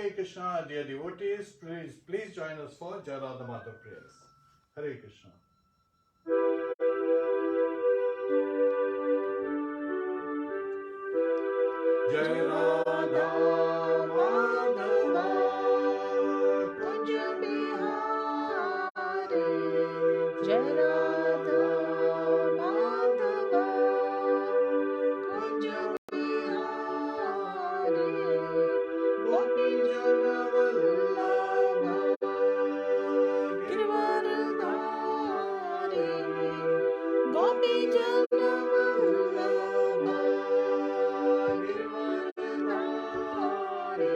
Hare Krishna, dear devotees, please join us for Jai Radha Mata prayers. Hare Krishna. Jai Radha Madhava Kunj Bihari, Jai Radha Madhava Kunj Bihari, Gopi Jana Vallabha Girivardhari, Gopi Jana Vallabha Girivardhari,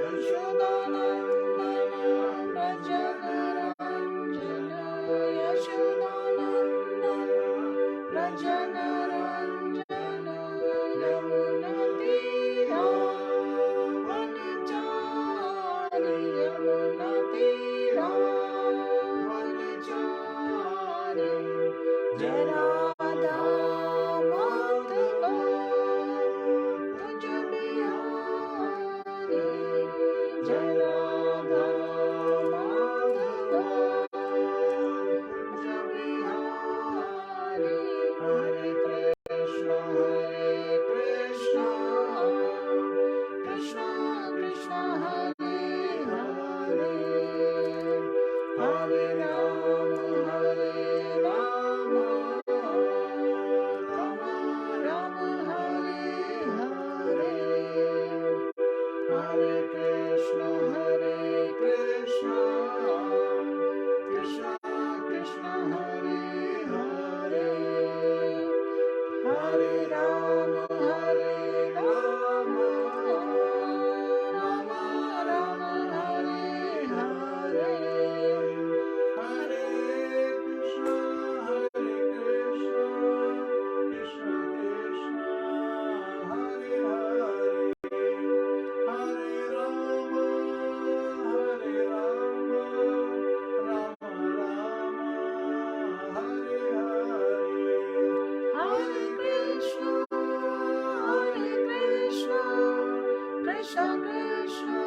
Yashodanandana Rajanaranjana, Yashodanandana Rajanaranjana, Yamuna Tira Vanachari, Yamuna Tira Vanachari, Jai Radha Madhava Kunj Bihari, Jai Radha Madhava Kunj Bihari, Hare Krishna, Krishna Krishna, Hare Hare, Hare Rama, Rama Rama, Hare Hare, Hare Krishna, Krishna Krishna, Hare Hare, Hare Rama, Rama Rama, Hare Hare, Hare Krishna, Krishna Krishna, Hare Hare, Hare Rama, Rama Rama, Hare Hare, Hare Krishna, Krishna Krishna,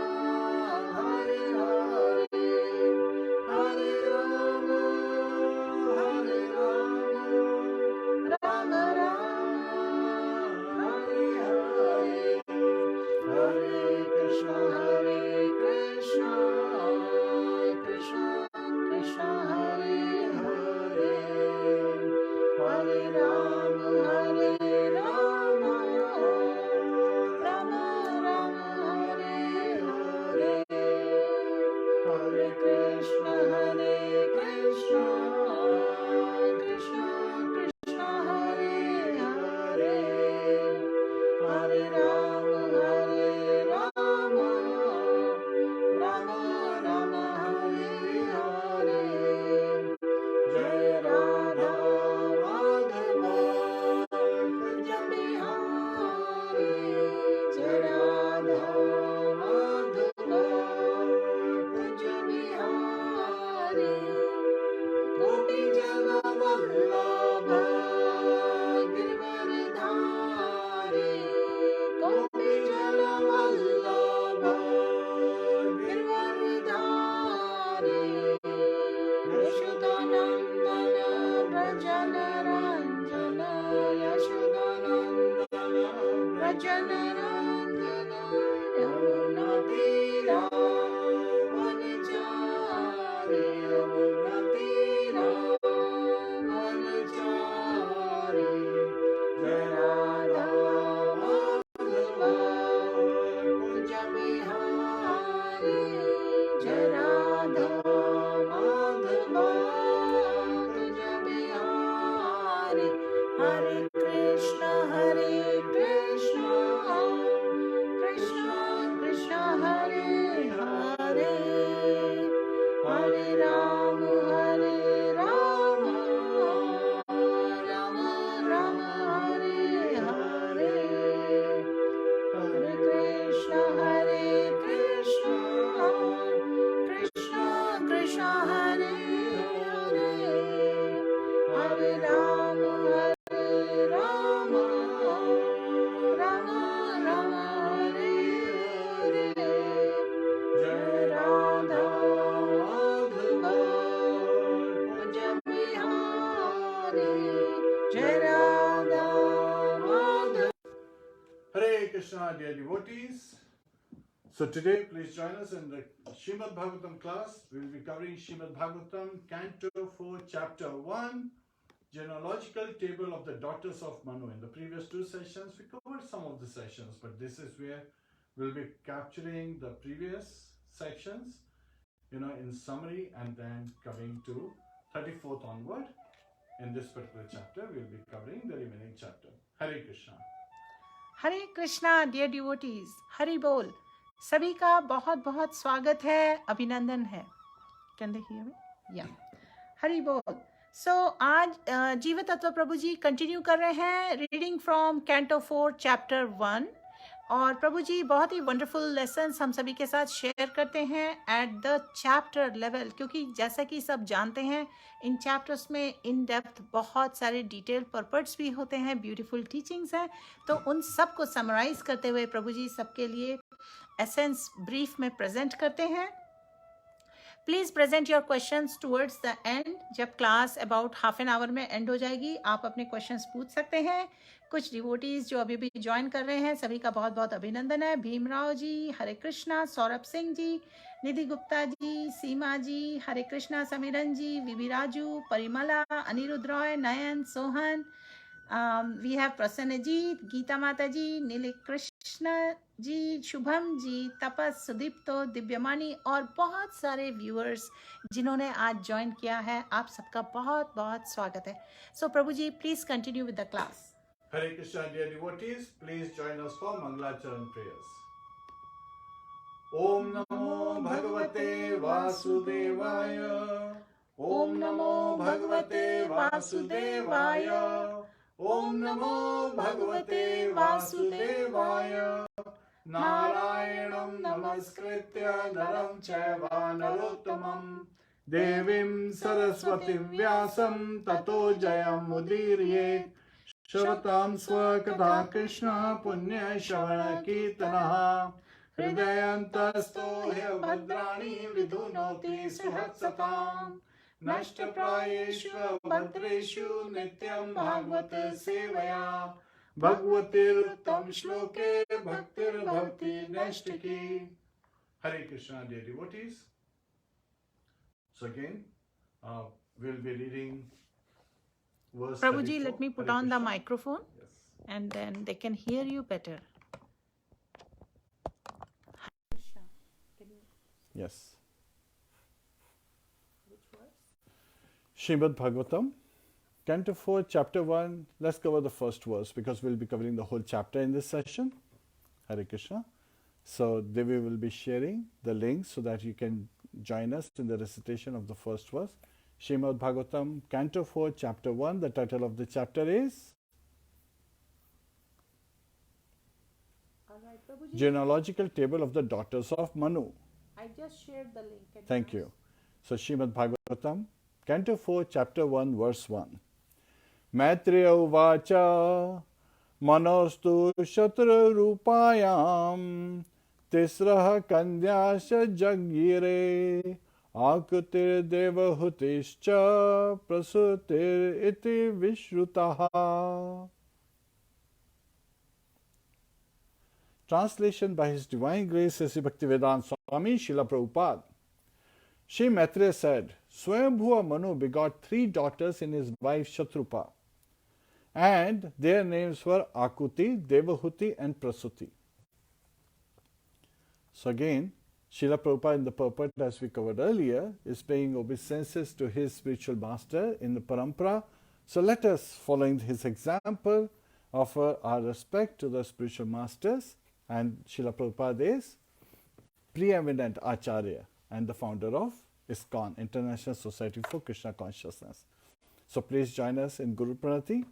Hare Hare, Hare Rama, Rama Rama, Hare Hare, Hare Krishna, Krishna Krishna, Hare Hare, Hare Rama, Rama Rama, Hare Hare, Hare Krishna, Krishna Krishna, Hare Hare, Hare Rama, Rama Krishna, dear devotees. So today, please join us in the Srimad Bhagavatam class. We will be covering Srimad Bhagavatam, Canto 4, Chapter 1, Genealogical Table of the Daughters of Manu. In the previous two sessions, we covered some of the sessions, but this is where we'll be capturing the previous sections, in summary, and then coming to 34th onward. In this particular chapter, we'll be covering the remaining chapter. Hare Krishna. Hare Krishna dear devotees, Hari बोल। सभी का बहुत बहुत स्वागत है, अभिनंदन है। Can they hear me? या, हरि बोल। सो आज जीव तत्व प्रभु जी कंटिन्यू कर रहे हैं रीडिंग फ्रॉम कैंटो 4 चैप्टर 1, और प्रभु जी बहुत ही वंडरफुल लेसन्स हम सभी के साथ शेयर करते हैं एट द चैप्टर लेवल, क्योंकि जैसा कि सब जानते हैं इन चैप्टर्स में इन डेप्थ बहुत सारे डिटेल पर्पट्स भी होते हैं, ब्यूटीफुल टीचिंग्स हैं। तो उन सब को समराइज करते हुए प्रभु जी सबके लिए एसेंस ब्रीफ में प्रेजेंट करते हैं। Please present your questions towards the end. जब class about half an hour में एंड हो जाएगी, आप अपने क्वेश्चंस पूछ सकते हैं। कुछ डिवोटीज जो अभी भी ज्वाइन कर रहे हैं, सभी का बहुत बहुत अभिनंदन है। भीमराव जी, हरे कृष्णा। सौरभ सिंह जी, निधि गुप्ता जी, सीमा जी, हरे कृष्णा। समीरन जी, विवी राजू, परिमला, अनिरुद्ध रॉय, नयन, सोहन, वी हैव प्रसन्नजीत, गीता माता जी, नील कृष्ण जी, शुभम जी, तपस, सुदीप्तो, दिव्यमानी और बहुत सारे व्यूअर्स जिन्होंने आज ज्वाइन किया है, आप सबका बहुत बहुत स्वागत है। So Prabhu ji please continue with the class. Hare Krishna, dear devotees, please join us for Mangalacharan prayers. Om Namo Bhagavate Vasudevaya. Om Namo Bhagavate Vasudevaya. Om Namo Bhagavate Vasudevaya. Narayanam Namaskritya Naram Chaiva Narottamam Devim Saraswatim Vyasam Tato Jayam Mudirye Shratam Swakatha Krishna Punya Shavana Kirtanaha Hridayantasto Bhadrani Vidunoti Suhatsatam Nashtaprayeshu Bhadreshu Nityam Bhagavata Sevaya Bhagavatir Uttam Shloke Bhaktir Bhavati Nashtaki. Hare Krishna, dear devotees. So again, we'll be reading verse Prabhuji, 34. let me put Hare on the Krishna. microphone. Yes. And then they can hear you better. Yes. Srimad Bhagavatam, Canto 4, Chapter 1. Let's cover the first verse because we'll be covering the whole chapter in this session. Hare Krishna. So Devi will be sharing the link so that you can join us in the recitation of the first verse. Srimad Bhagavatam, Canto 4, Chapter 1. The title of the chapter is Genealogical Table of the Daughters of Manu. I just shared the link. Thank you. So Srimad Bhagavatam, Canto 4, Chapter 1, Verse 1. Maitreya uvacha manostu shatra rupayam tisraha kandyasha jagyire akutir devahutischa prasutir iti vishrutaha. Translation by His Divine Grace Sri Bhaktivedanta Swami Srila Prabhupada. Shri Maitreya said, Swayambhuva Manu begot 3 daughters in his wife Shatrupa, and their names were Akuti, Devahuti and Prasuti. So again, Srila Prabhupada in the purport, as we covered earlier, is paying obeisances to his spiritual master in the parampara. So let us, following his example, offer our respect to the spiritual masters. And Srila Prabhupada is preeminent Acharya and the founder of ISKCON, International Society for Krishna Consciousness. So please join us in Guru Pranati.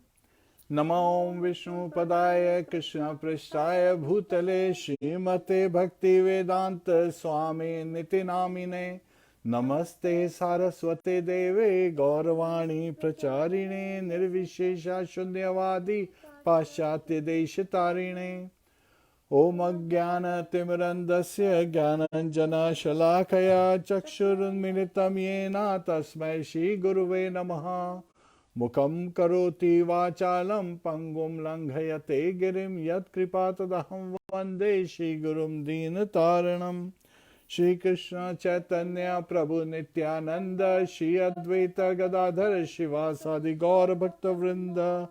Namo Vishnu Padaya Krishna Prishtaya Bhutale Srimate Bhakti Vedanta Swami Niti Namine Namaste Saraswate Deve Gauravani Pracharine Nirvishesha Shunyavadi Paschatya Deshitarine Om Jnana Timirandasya Jnananjana Shalakaya Chakshurunmilitam Yena Tasmai Shri Guruve Namaha Mukham Karoti Vachalam Pangum Langhayate Girim Yat Kripatadaham Vande Shri Gurum Dina Taranam Shri Krishna Chaitanya Prabhu Nityananda Shri Advaita Gadadhar Shivasadi Gaura Bhakta Vrinda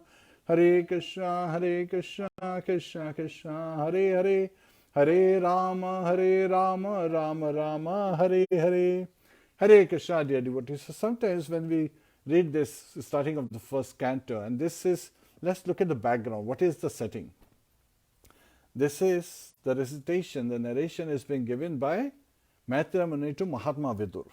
Hare Krishna Krishna Krishna Hare Hare Hare Rama Rama Rama Hare Hare. Hare Krishna, dear devotees. So sometimes when we read this starting of the first canto, and this is, let's look at the background. What is the setting? This is the recitation, the narration is being given by Maitreya Muni to Mahatma Vidur.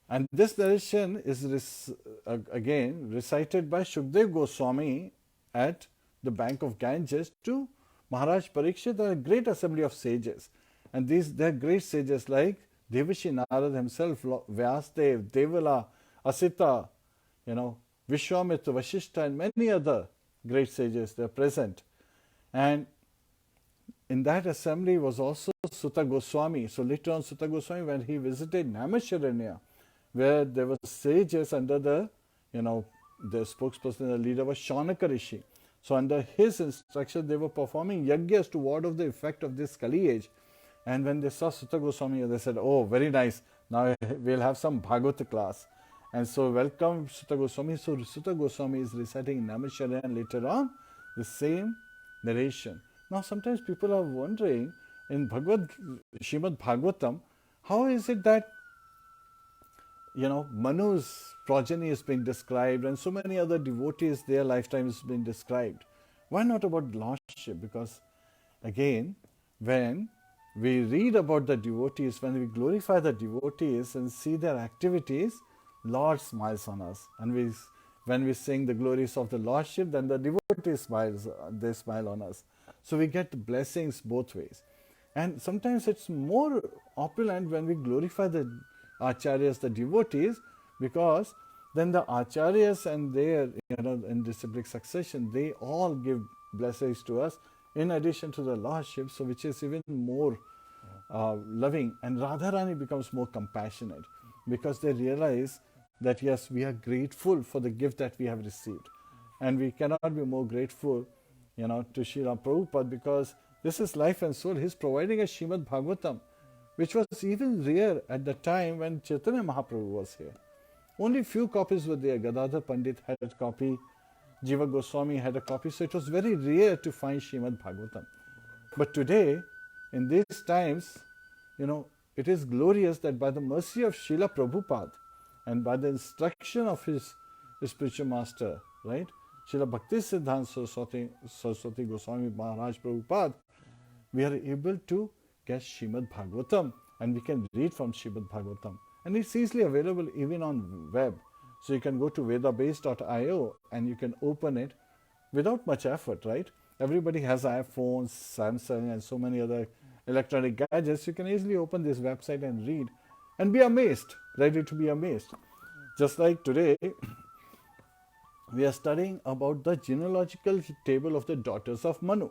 And this narration is again recited by Shukdev Goswami at the bank of Ganges to Maharaj Parikshit and a great assembly of sages. And they are great sages like Devashi Narad himself, Vyasdev, Devala, Asita, Vishwamitra, Vashishta, and many other great sages, they are present. And in that assembly was also Sutta Goswami. So later on, Sutta Goswami, when he visited Naimisharanya, where there were sages under the spokesperson, the leader was Shaunaka Rishi. So under his instruction, they were performing yagyas to ward off the effect of this Kali age. And when they saw Sutta Goswami, they said, oh, very nice, now we'll have some Bhagavata class. And so welcome Sutta Goswami. So Sutta Goswami is reciting Naimisharanya and later on the same narration. Now sometimes people are wondering in Srimad Bhagavatam, how is it that Manu's progeny is being described and so many other devotees, their lifetime is being described. Why not about Lordship? Because again, when we read about the devotees, when we glorify the devotees and see their activities, Lord smiles on us. And when we sing the glories of the Lordship, then the devotees they smile on us. So we get blessings both ways. And sometimes it's more opulent when we glorify the acharyas, the devotees, because then the acharyas and their, in disciplic succession, they all give blessings to us in addition to the Lordship, so which is even more loving. And Radharani becomes more compassionate because they realize that yes, we are grateful for the gift that we have received. And we cannot be more grateful, to Srila Prabhupada, because this is life and soul. He's providing a Srimad Bhagavatam, which was even rare at the time when Chaitanya Mahaprabhu was here. Only few copies were there. Gadadhar Pandit had a copy, Jiva Goswami had a copy, so it was very rare to find Srimad Bhagavatam. But today, in these times, it is glorious that by the mercy of Srila Prabhupada and by the instruction of his spiritual master, right, Srila Bhakti Siddhanta Saraswati Goswami Maharaj Prabhupada, we are able to get Srimad Bhagavatam and we can read from Srimad Bhagavatam. And it's easily available even on web. So you can go to vedabase.io and you can open it without much effort, right? Everybody has iPhones, Samsung and so many other electronic gadgets. You can easily open this website and read and be amazed, ready to be amazed. Just like today, we are studying about the genealogical table of the daughters of Manu.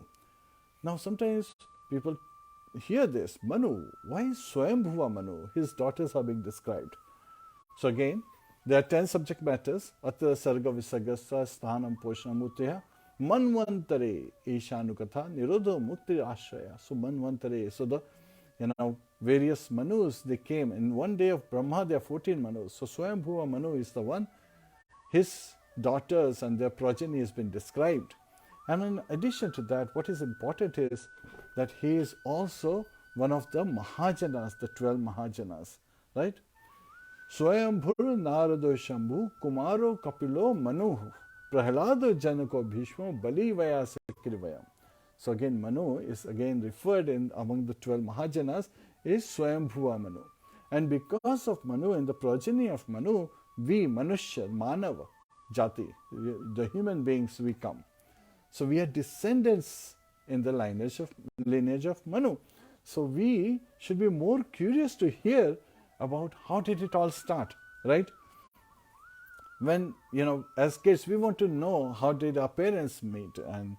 Now sometimes people hear this, Manu, why is Swayambhuva Manu? His daughters are being described. So again, there are 10 subject matters. Atra Sarga Visagasa Sthanam Poshnamutya Manvantare Ishanukatha Nirodho Mukti Ashraya. So Manvantare. So the various Manus, they came. In one day of Brahma, there are 14 Manus. So Swayambhuva Manu is the one. His daughters and their progeny has been described. And in addition to that, what is important is that he is also one of the Mahajanas, the 12 Mahajanas, right? Swayambhur Narado Shambhu Kumaro Kapilo Manu Prahlado Janako Bhishmo Bali Vayasa Kirivayam. So again, Manu is again referred in among the 12 Mahajanas is Swayambhuva Manu. And because of Manu and the progeny of Manu, we Manushya, Manava, Jati, the human beings, we come. So we are descendants in the lineage of Manu. So we should be more curious to hear about how did it all start, right? When, as kids, we want to know how did our parents meet and,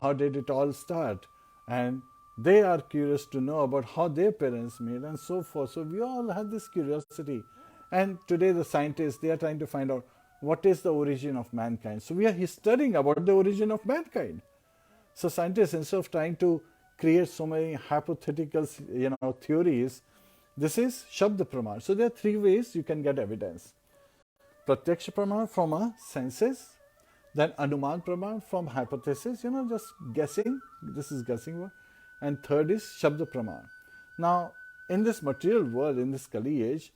how did it all start? And they are curious to know about how their parents meet and so forth. So we all have this curiosity. And today the scientists, they are trying to find out what is the origin of mankind. So we are studying about the origin of mankind. So scientists, instead of trying to, create so many hypothetical, theories. This is Shabda Praman. So there are three ways you can get evidence. Pratyaksha Praman from our senses, then Anuman Praman from hypothesis, just guessing. This is guessing work. And third is Shabda Praman. Now, in this material world, in this Kali age,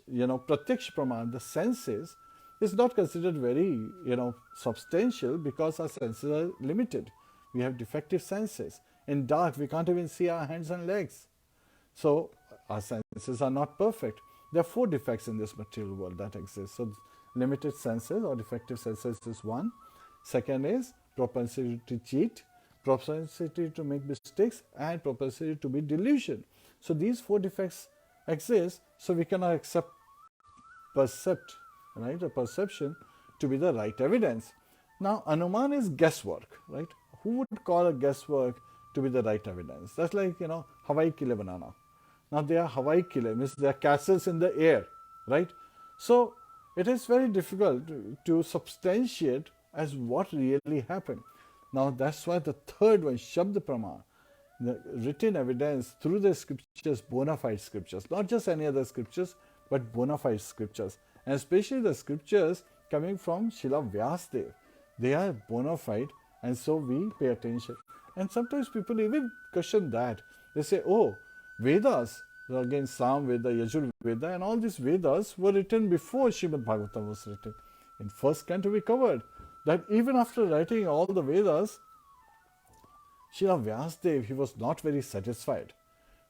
Pratyaksha Praman, the senses, is not considered very, substantial because our senses are limited. We have defective senses. In dark, we can't even see our hands and legs. So, our senses are not perfect. There are 4 defects in this material world that exist. So, limited senses or defective senses is one. Second is propensity to cheat, propensity to make mistakes, and propensity to be delusion. So, these 4 defects exist, so we cannot accept a perception to be the right evidence. Now, Anuman is guesswork, right? Who would call a guesswork to be the right evidence? That's like, Hawaii Kile banana. Now, they are Hawaii Kile, means they are castles in the air, right? So, it is very difficult to substantiate as what really happened. Now, that's why the third one, Shabda Praman, the written evidence through the scriptures, bona fide scriptures, not just any other scriptures, but bona fide scriptures, and especially the scriptures coming from Srila Vyasadeva. They are bona fide, and so we pay attention. And sometimes people even question that. They say, oh, Vedas, again Sam Veda, Yajur Veda, and all these Vedas were written before Srimad Bhagavatam was written. In first canto we covered that even after writing all the Vedas, Srila Vyasadeva, he was not very satisfied.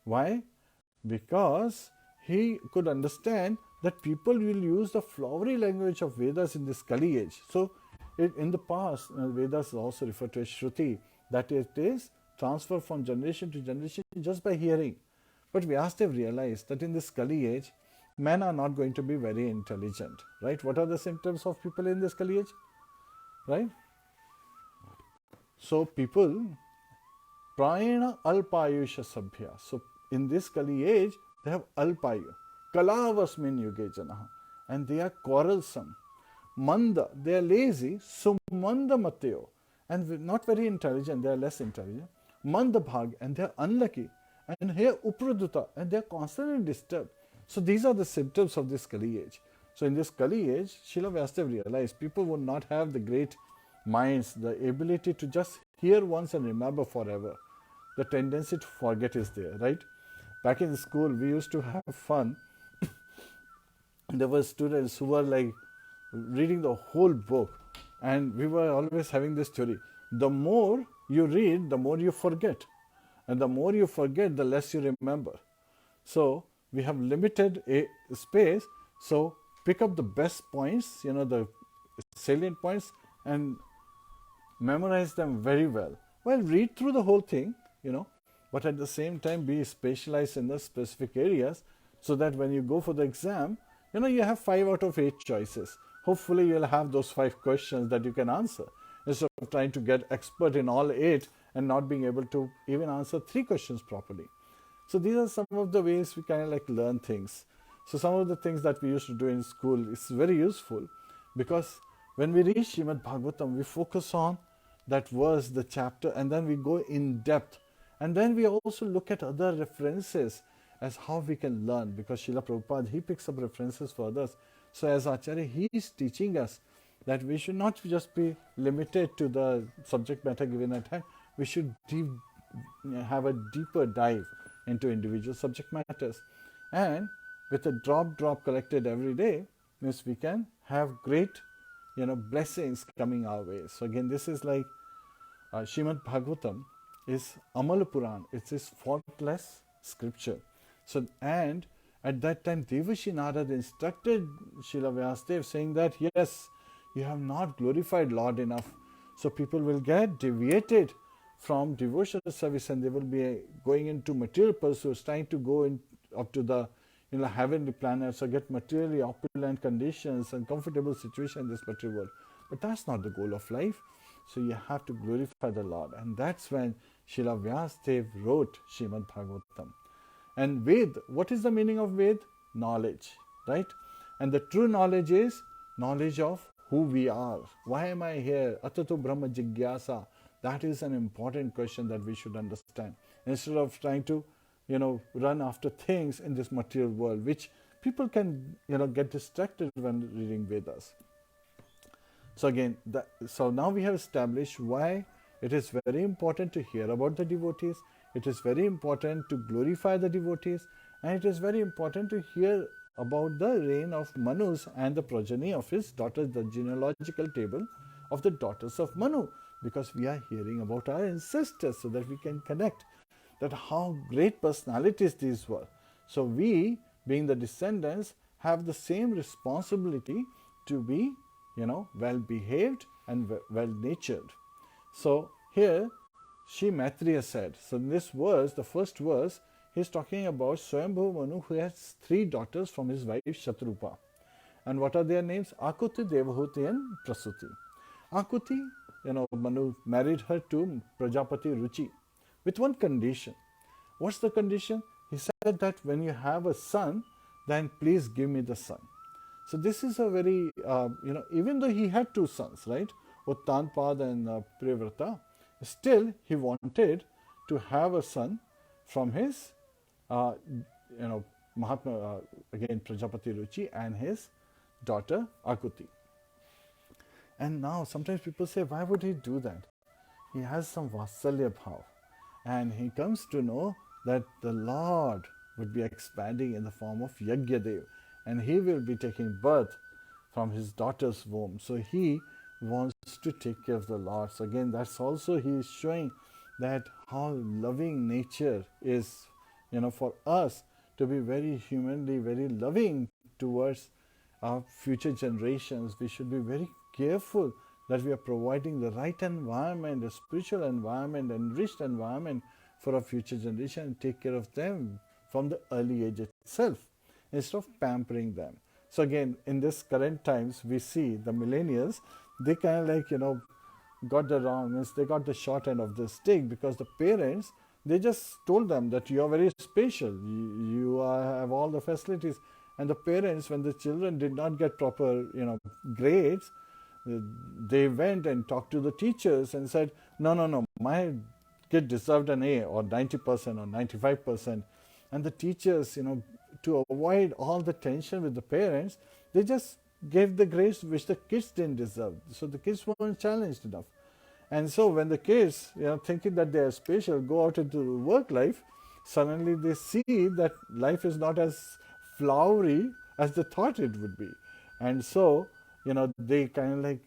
Why? Because he could understand that people will use the flowery language of Vedas in this Kali age. So, in the past, Vedas is also referred to as Shruti, that it is transferred from generation to generation just by hearing. But Vyasadeva realized that in this Kali age, men are not going to be very intelligent, right? What are the symptoms of people in this Kali age, right? So, people, prayena alpayusha sabhya. So, in this Kali age, they have alpayu, kalavasmin yuge janaha, and they are quarrelsome. Manda, they are lazy, sumanda mateo, and not very intelligent, they are less intelligent. Manda bhag, and they are unlucky. And here upraduta, and they are constantly disturbed. So these are the symptoms of this Kali age. So in this Kali age, Srila Vyasadeva realized people would not have the great minds, the ability to just hear once and remember forever. The tendency to forget is there, right? Back in school, we used to have fun. There were students who were like reading the whole book, and we were always having this theory: the more you read, the more you forget, and the more you forget, the less you remember. So we have limited space, so pick up the best points, the salient points, and memorize them very well. Well, read through the whole thing, but at the same time be specialized in the specific areas, so that when you go for the exam, you have 5 out of 8 choices. Hopefully you'll have those 5 questions that you can answer, instead of trying to get expert in all 8 and not being able to even answer 3 questions properly. So these are some of the ways we kind of like learn things. So some of the things that we used to do in school is very useful, because when we read Srimad Bhagavatam, we focus on that verse, the chapter, and then we go in depth. And then we also look at other references as how we can learn, because Srila Prabhupada, he picks up references for others. So as Acharya, he is teaching us that we should not just be limited to the subject matter given at hand. We should have a deeper dive into individual subject matters. And with a drop collected every day, means we can have great, blessings coming our way. So again, this is like Srimad Bhagavatam is Amal Puran. It's his faultless scripture. So, and at that time, Devashi Narad instructed Srila Vyasadeva, saying that, yes, you have not glorified Lord enough. So people will get deviated from devotional service, and they will be going into material pursuits, trying to go up to the heavenly planets or get materially opulent conditions and comfortable situation in this material world. But that's not the goal of life. So you have to glorify the Lord. And that's when Srila Vyasadeva wrote Srimad Bhagavatam. And Ved, what is the meaning of Ved? Knowledge, right? And the true knowledge is knowledge of who we are. Why am I here? Atato Brahma Jigyasa. That is an important question that we should understand. Instead of trying to, run after things in this material world, which people can, get distracted when reading Vedas. So again, so now we have established why it is very important to hear about the devotees. It is very important to glorify the devotees, and it is very important to hear about the reign of Manus and the progeny of his daughters, the genealogical table of the daughters of Manu, because we are hearing about our ancestors so that we can connect that how great personalities these were. So we, being the descendants, have the same responsibility to be, well behaved and well natured. So here Shri Maitreya said, so in this verse, the first verse, he is talking about Swayambhu Manu, who has 3 daughters from his wife Shatrupa. And what are their names? Akuti, Devahuti and Prasuti. Akuti, Manu married her to Prajapati Ruchi with one condition. What's the condition? He said that when you have a son, then please give me the son. So this is a very, even though he had 2 sons, right? Uttanpad and Priyavrata, still he wanted to have a son from his, Mahatma, again Prajapati Ruchi and his daughter Akuti. And now sometimes people say, why would he do that? He has some Vatsalya bhav. And he comes to know that the Lord would be expanding in the form of Yajnadev, and he will be taking birth from his daughter's womb. So he wants to take care of the Lord. So again, that's also he is showing that how loving nature is, for us to be very humanly, very loving towards our future generations. We should be very careful that we are providing the right environment, a spiritual environment, enriched environment for our future generation, and take care of them from the early age itself, instead of pampering them. So again, in this current times, we see the millennials, they kind of got the wrong, means they got the short end of the stick, because the parents, they just told them that you are very special, you have all the facilities. And the parents, when the children did not get proper, grades, they went and talked to the teachers and said, no, my kid deserved an A or 90% or 95%. And the teachers, to avoid all the tension with the parents, they just gave the grades which the kids didn't deserve. So the kids weren't challenged enough. And so when the kids, thinking that they are special, go out into work life, suddenly they see that life is not as flowery as they thought it would be. And so, they kind of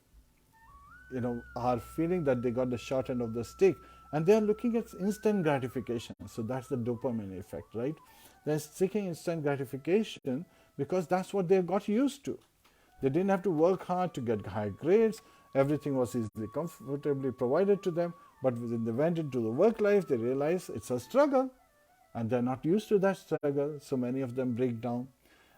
are feeling that they got the short end of the stick, and they are looking at instant gratification. So that's the dopamine effect, right? They're seeking instant gratification because that's what they got used to. They didn't have to work hard to get high grades. Everything was easily, comfortably provided to them. But when they went into the work life, they realized it's a struggle, and they're not used to that struggle. So many of them break down.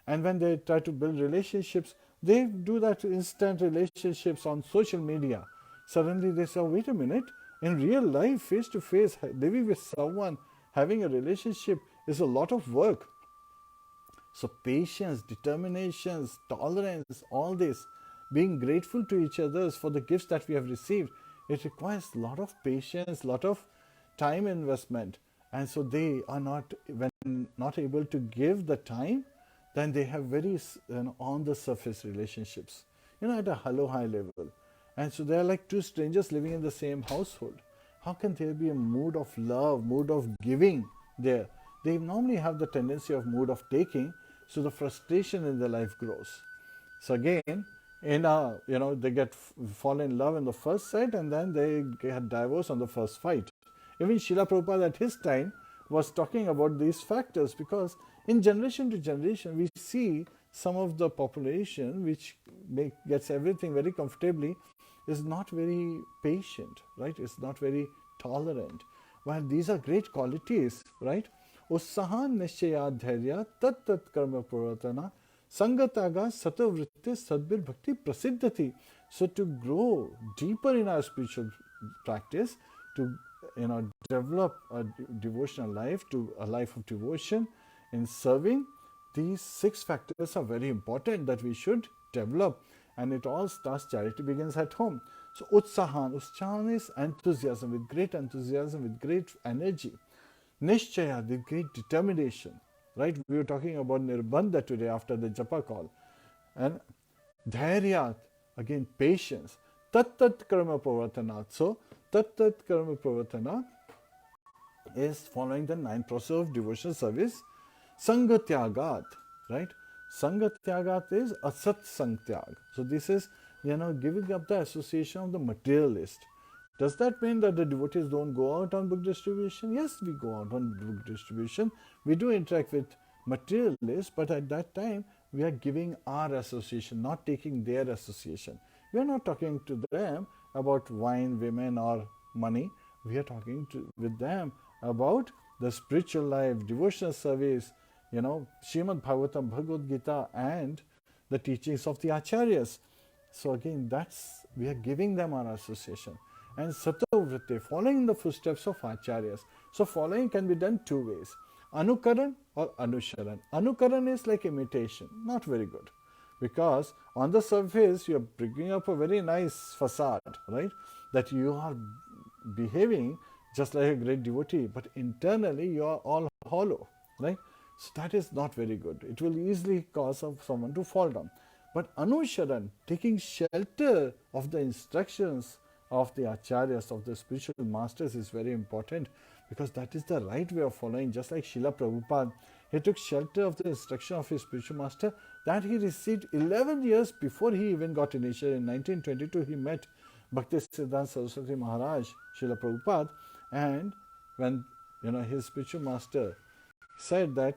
And when they try to build relationships, they do that instant relationships on social media. Suddenly they say, oh, wait a minute, in real life, face to face, living with someone, having a relationship is a lot of work. So patience, determination, tolerance, all this, being grateful to each other for the gifts that we have received, it requires a lot of patience, a lot of time investment. And so they are when not able to give the time, then they have very on the surface relationships, at a hello high level. And so they are like 2 strangers living in the same household. How can there be a mood of love, mood of giving there? They normally have the tendency of mood of taking, so the frustration in their life grows. So again, they fall in love in the first sight, and then they get divorced on the first fight. Even Srila Prabhupada at his time was talking about these factors, because in generation to generation we see some of the population which gets everything very comfortably is not very patient, right? It's not very tolerant. While these are great qualities, right? Ussahan nishayadharya tat tat karma pravatana sangataga satavritti sadbir bhakti prasiddhati. So to grow deeper in our spiritual practice, to develop a devotional life, to a life of devotion in serving, these 6 factors are very important that we should develop. And it all starts, charity begins at home. So Utsahan is enthusiasm, with great enthusiasm, with great energy. Nishchaya, with great determination. Right? We were talking about Nirbandha today after the Japa call. And Dhairyat, again patience. Tat karma pravartanat. So tat karma pravartanat is following the 9 process of devotional service. Sangatyagat, right? Sangatyagat is asat sangtyag. So this is, giving up the association of the materialist. Does that mean that the devotees don't go out on book distribution? Yes, we go out on book distribution. We do interact with materialists, but at that time, we are giving our association, not taking their association. We are not talking to them about wine, women, or money. We are talking with them about the spiritual life, devotional service, Srimad Bhagavatam, Bhagavad Gita, and the teachings of the Acharyas. So again, we are giving them our association. And Satovritte, following the footsteps of Acharyas. So following can be done 2 ways. Anukaran or Anusharan. Anukaran is like imitation, not very good. Because on the surface, you are bringing up a very nice facade, right? That you are behaving just like a great devotee, but internally you are all hollow, right? So that is not very good. It will easily cause someone to fall down. But Anusharan, taking shelter of the instructions of the acharyas, of the spiritual masters, is very important, because that is the right way of following. Just like Srila Prabhupada, he took shelter of the instruction of his spiritual master that he received 11 years before he even got initiated. In 1922, he met Bhaktisiddhanta Saraswati Maharaj, Srila Prabhupada, and when his spiritual master said that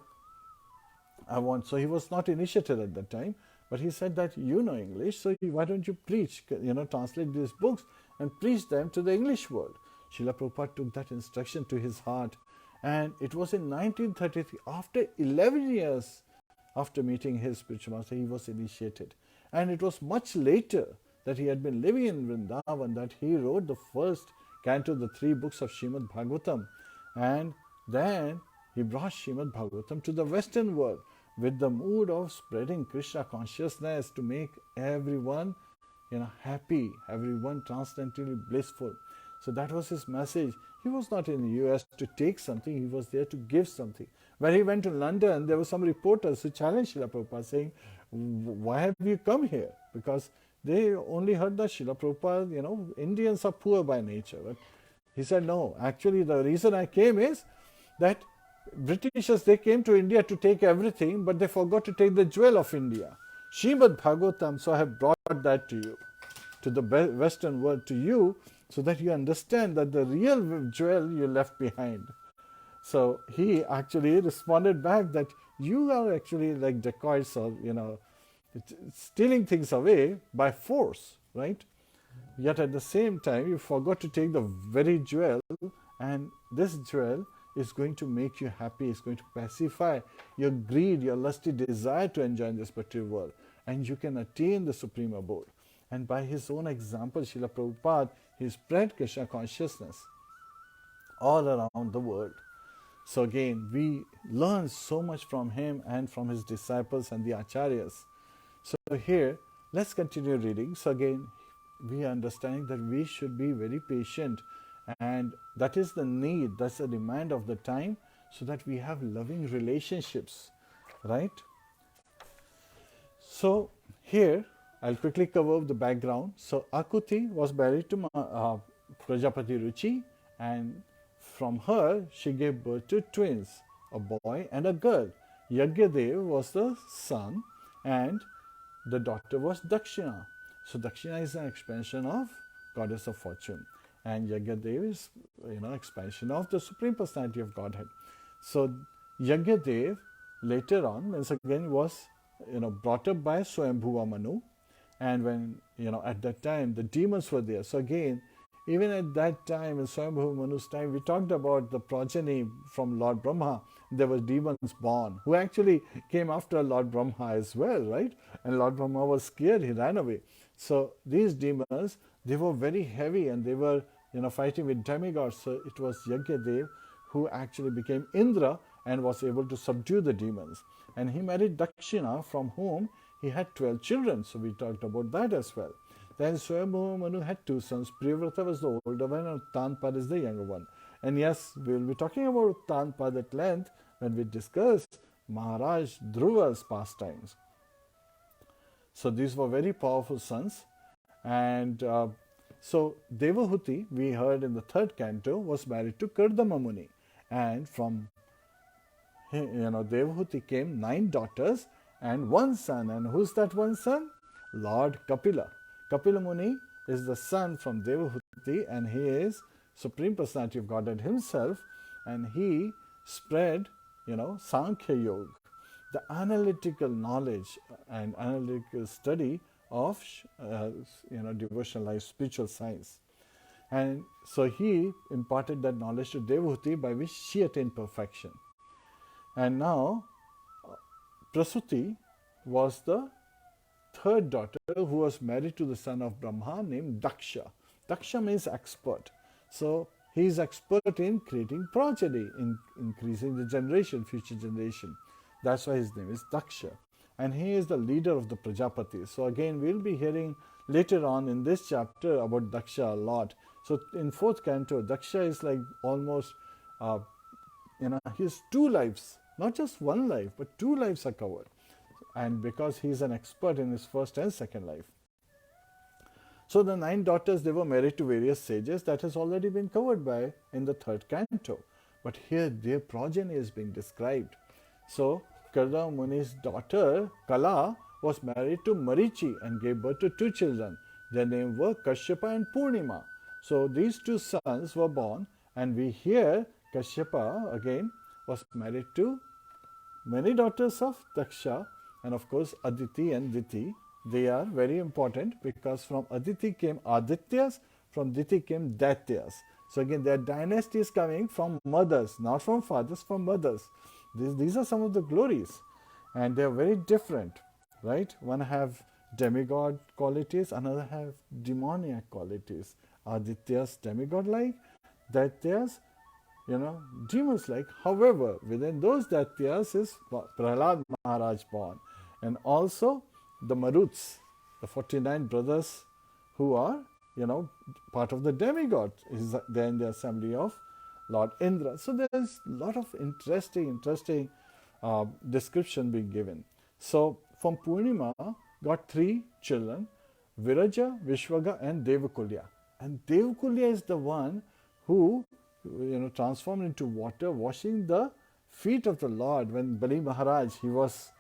so he was not initiated at that time, but he said that English, so why don't you preach, translate these books and preach them to the English world. Srila Prabhupada took that instruction to his heart, and it was in 1933, after 11 years after meeting his spiritual master, he was initiated. And it was much later that he had been living in Vrindavan that he wrote the first canto, the 3 books of Srimad Bhagavatam, and then he brought Srimad Bhagavatam to the Western world with the mood of spreading Krishna consciousness to make everyone happy, everyone transcendently blissful. So that was his message. He was not in the US to take something, he was there to give something. When he went to London, there were some reporters who challenged Srila Prabhupada, saying, why have you come here? Because they only heard that Srila Prabhupada, Indians are poor by nature. But he said, no, actually the reason I came is that Britishers, they came to India to take everything, but they forgot to take the jewel of India, Srimad Bhagavatam. So I have brought that to you, to the Western world, to you, so that you understand that the real jewel you left behind. So he actually responded back that you are actually like dacoits, or stealing things away by force, right? Yet at the same time, you forgot to take the very jewel, and this jewel is going to make you happy, it's going to pacify your greed, your lusty desire to enjoy this material world, and you can attain the supreme abode. And by his own example, Srila Prabhupada, he spread Krishna consciousness all around the world. So again, we learn so much from him and from his disciples and the acharyas. So here, let's continue reading. So again, we are understanding that we should be very patient, and that is the need, that's the demand of the time, so that we have loving relationships, right? So here, I'll quickly cover the background. So Akuti was married to Prajapati Ruchi, and from her, she gave birth to twins, a boy and a girl. Yagyadev was the son, and the daughter was Dakshina. So Dakshina is an expansion of Goddess of Fortune, and Yagyadev is expansion of the Supreme Personality of Godhead. So Yagyadev later on, once again, was brought up by Swayambhuva Manu, and when at that time the demons were there. So again, even at that time, in Swayambhuva Manu's time, we talked about the progeny from Lord Brahma. There were demons born who actually came after Lord Brahma as well, right? And Lord Brahma was scared, he ran away. So these demons, they were very heavy, and they were fighting with demigods. So it was Yagyadev who actually became Indra and was able to subdue the demons. And he married Dakshina, from whom he had 12 children. So we talked about that as well. Then Swayambhu Manu had two sons. Priyavrata was the older one and Uttanpad is the younger one. And yes, we will be talking about Uttanpad at length when we discuss Maharaj Dhruva's pastimes. So these were very powerful sons. And so Devahuti, we heard in the third canto, was married to Kardama Muni. And from Devahuti came 9 daughters and 1 son. And who's that one son? Lord Kapila. Kapila Muni is the son from Devahuti, and he is Supreme Personality of Godhead himself, and he spread, Sankhya Yoga, the analytical knowledge and analytical study of, devotional life, spiritual science. And so he imparted that knowledge to Devahuti, by which she attained perfection. And now, Prasuti was the third daughter who was married to the son of Brahma named Daksha. Daksha means expert. So he is expert in creating progeny, in increasing the generation, future generation. That's why his name is Daksha. And he is the leader of the Prajapati. So again, we'll be hearing later on in this chapter about Daksha a lot. So in 4th canto, Daksha is like almost, his 2 lives, not just 1 life, but 2 lives are covered. And because he is an expert in his first and second life. So the 9 daughters, they were married to various sages. That has already been covered by in the 3rd canto. But here their progeny is being described. So Kardama Muni's daughter Kala was married to Marichi and gave birth to 2 children. Their names were Kashyapa and Purnima. So these 2 sons were born, and we hear Kashyapa again was married to many daughters of Daksha, and of course Aditi and Diti. They are very important because from Aditi came Adityas, from Diti came Daityas. So again, their dynasty is coming from mothers, not from fathers, from mothers. These are some of the glories, and they are very different, right? One have demigod qualities, another have demoniac qualities. Adityas demigod-like, Daityas, demons-like. However, within those Daityas is Prahlad Maharaj born, and also the Maruts, the 49 brothers who are, part of the demigod, is there in the assembly of Lord Indra. So there is a lot of interesting description being given. So from Purnima got 3 children, Viraja, Vishwaga and Devakulya. And Devakulya is the one who, transformed into water, washing the feet of the Lord. When Bali Maharaj, he was,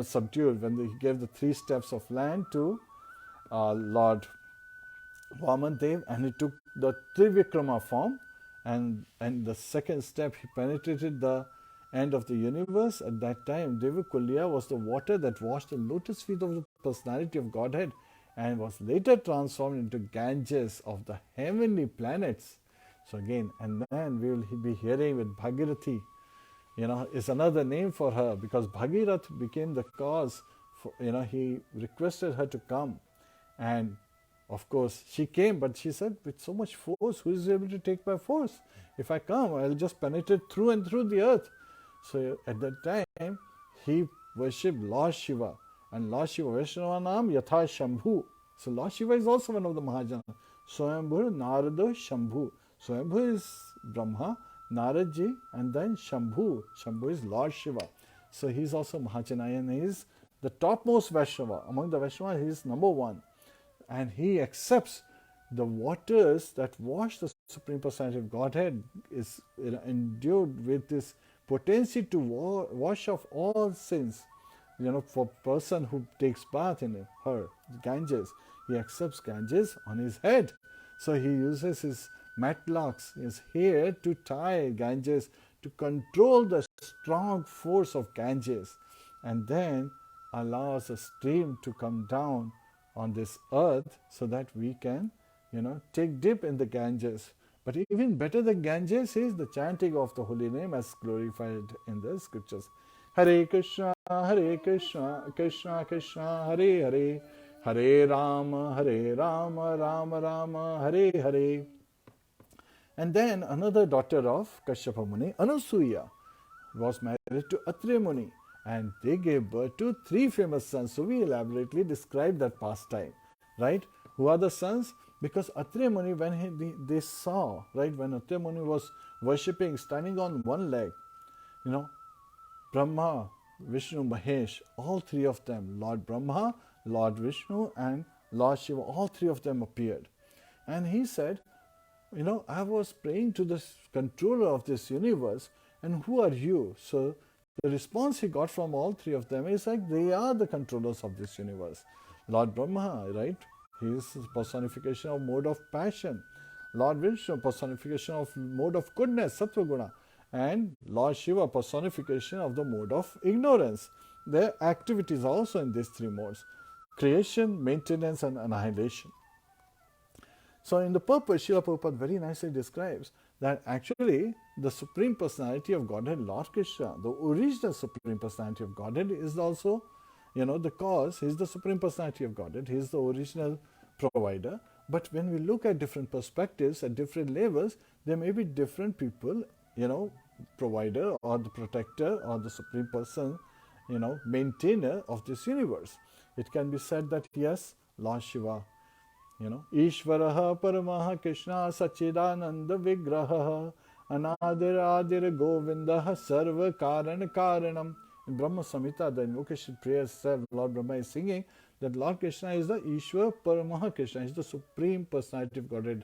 subdued, when he gave the 3 steps of land to Lord Vamandev, and he took the Trivikrama form, and the second step, he penetrated the end of the universe. At that time, Devakulya was the water that washed the lotus feet of the personality of Godhead, and was later transformed into Ganges of the heavenly planets. So again, and then we will be hearing with Bhagirathi, is another name for her, because Bhagirath became the cause for, he requested her to come. And of course, she came, but she said, with so much force, who is able to take by force? If I come, I'll just penetrate through and through the earth. So at that time, he worshipped Lord Shiva. And Lord Shiva, Vaishnava Nam Yatha Shambhu. So Lord Shiva is also one of the Mahajana. Swayambhu Narada Shambhu. Swayambhu is Brahma, Naradji, and then Shambhu. Shambhu is Lord Shiva. So he is also Mahajana, and he is the topmost Vaishnava. Among the Vaishnavas, he is number 1. And he accepts the waters that wash the Supreme Personality of Godhead, is endued with this potency to wash off all sins. For a person who takes bath in her, Ganges, he accepts Ganges on his head. So he uses his matlocks, his hair, to tie Ganges, to control the strong force of Ganges, and then allows a stream to come down on this earth so that we can, take dip in the Ganges. But even better than Ganges is the chanting of the holy name as glorified in the scriptures. Hare Krishna, Krishna Krishna, Hare Hare, Hare Rama, Rama Rama, Hare Hare. And then another daughter of Kashyapa Muni, Anusuya, was married to Atreya Muni, and they gave birth to 3 famous sons. So we elaborately describe that pastime, right? Who are the sons? Because Atreya Muni, when they saw, right, when Atreya Muni was worshipping, standing on one leg, Brahma, Vishnu, Mahesh, all three of them, Lord Brahma, Lord Vishnu, and Lord Shiva, all three of them appeared. And he said, I was praying to the controller of this universe, and who are you? So the response he got from all three of them is like, they are the controllers of this universe. Lord Brahma, right? He is personification of mode of passion. Lord Vishnu, personification of mode of goodness, Sattva Guna. And Lord Shiva, personification of the mode of ignorance. Their activities also in these three modes: creation, maintenance, and annihilation. So in the purpose, Srila Prabhupada very nicely describes that actually the Supreme Personality of Godhead, Lord Krishna, the original Supreme Personality of Godhead, is also, the cause. He is the Supreme Personality of Godhead. He is the original provider. But when we look at different perspectives at different levels, there may be different people, provider or the protector or the Supreme Person, maintainer of this universe. It can be said that yes, Lord Shiva, Ishvaraha Paramaha Krishna Sachidananda Vigraha Anadir Adir Govindaha Sarva Karana Karanam. In Brahma Samhita, the invocation prayer said, Lord Brahma is singing that Lord Krishna is the Ishvara Paramaha Krishna, is the Supreme Personality of Godhead,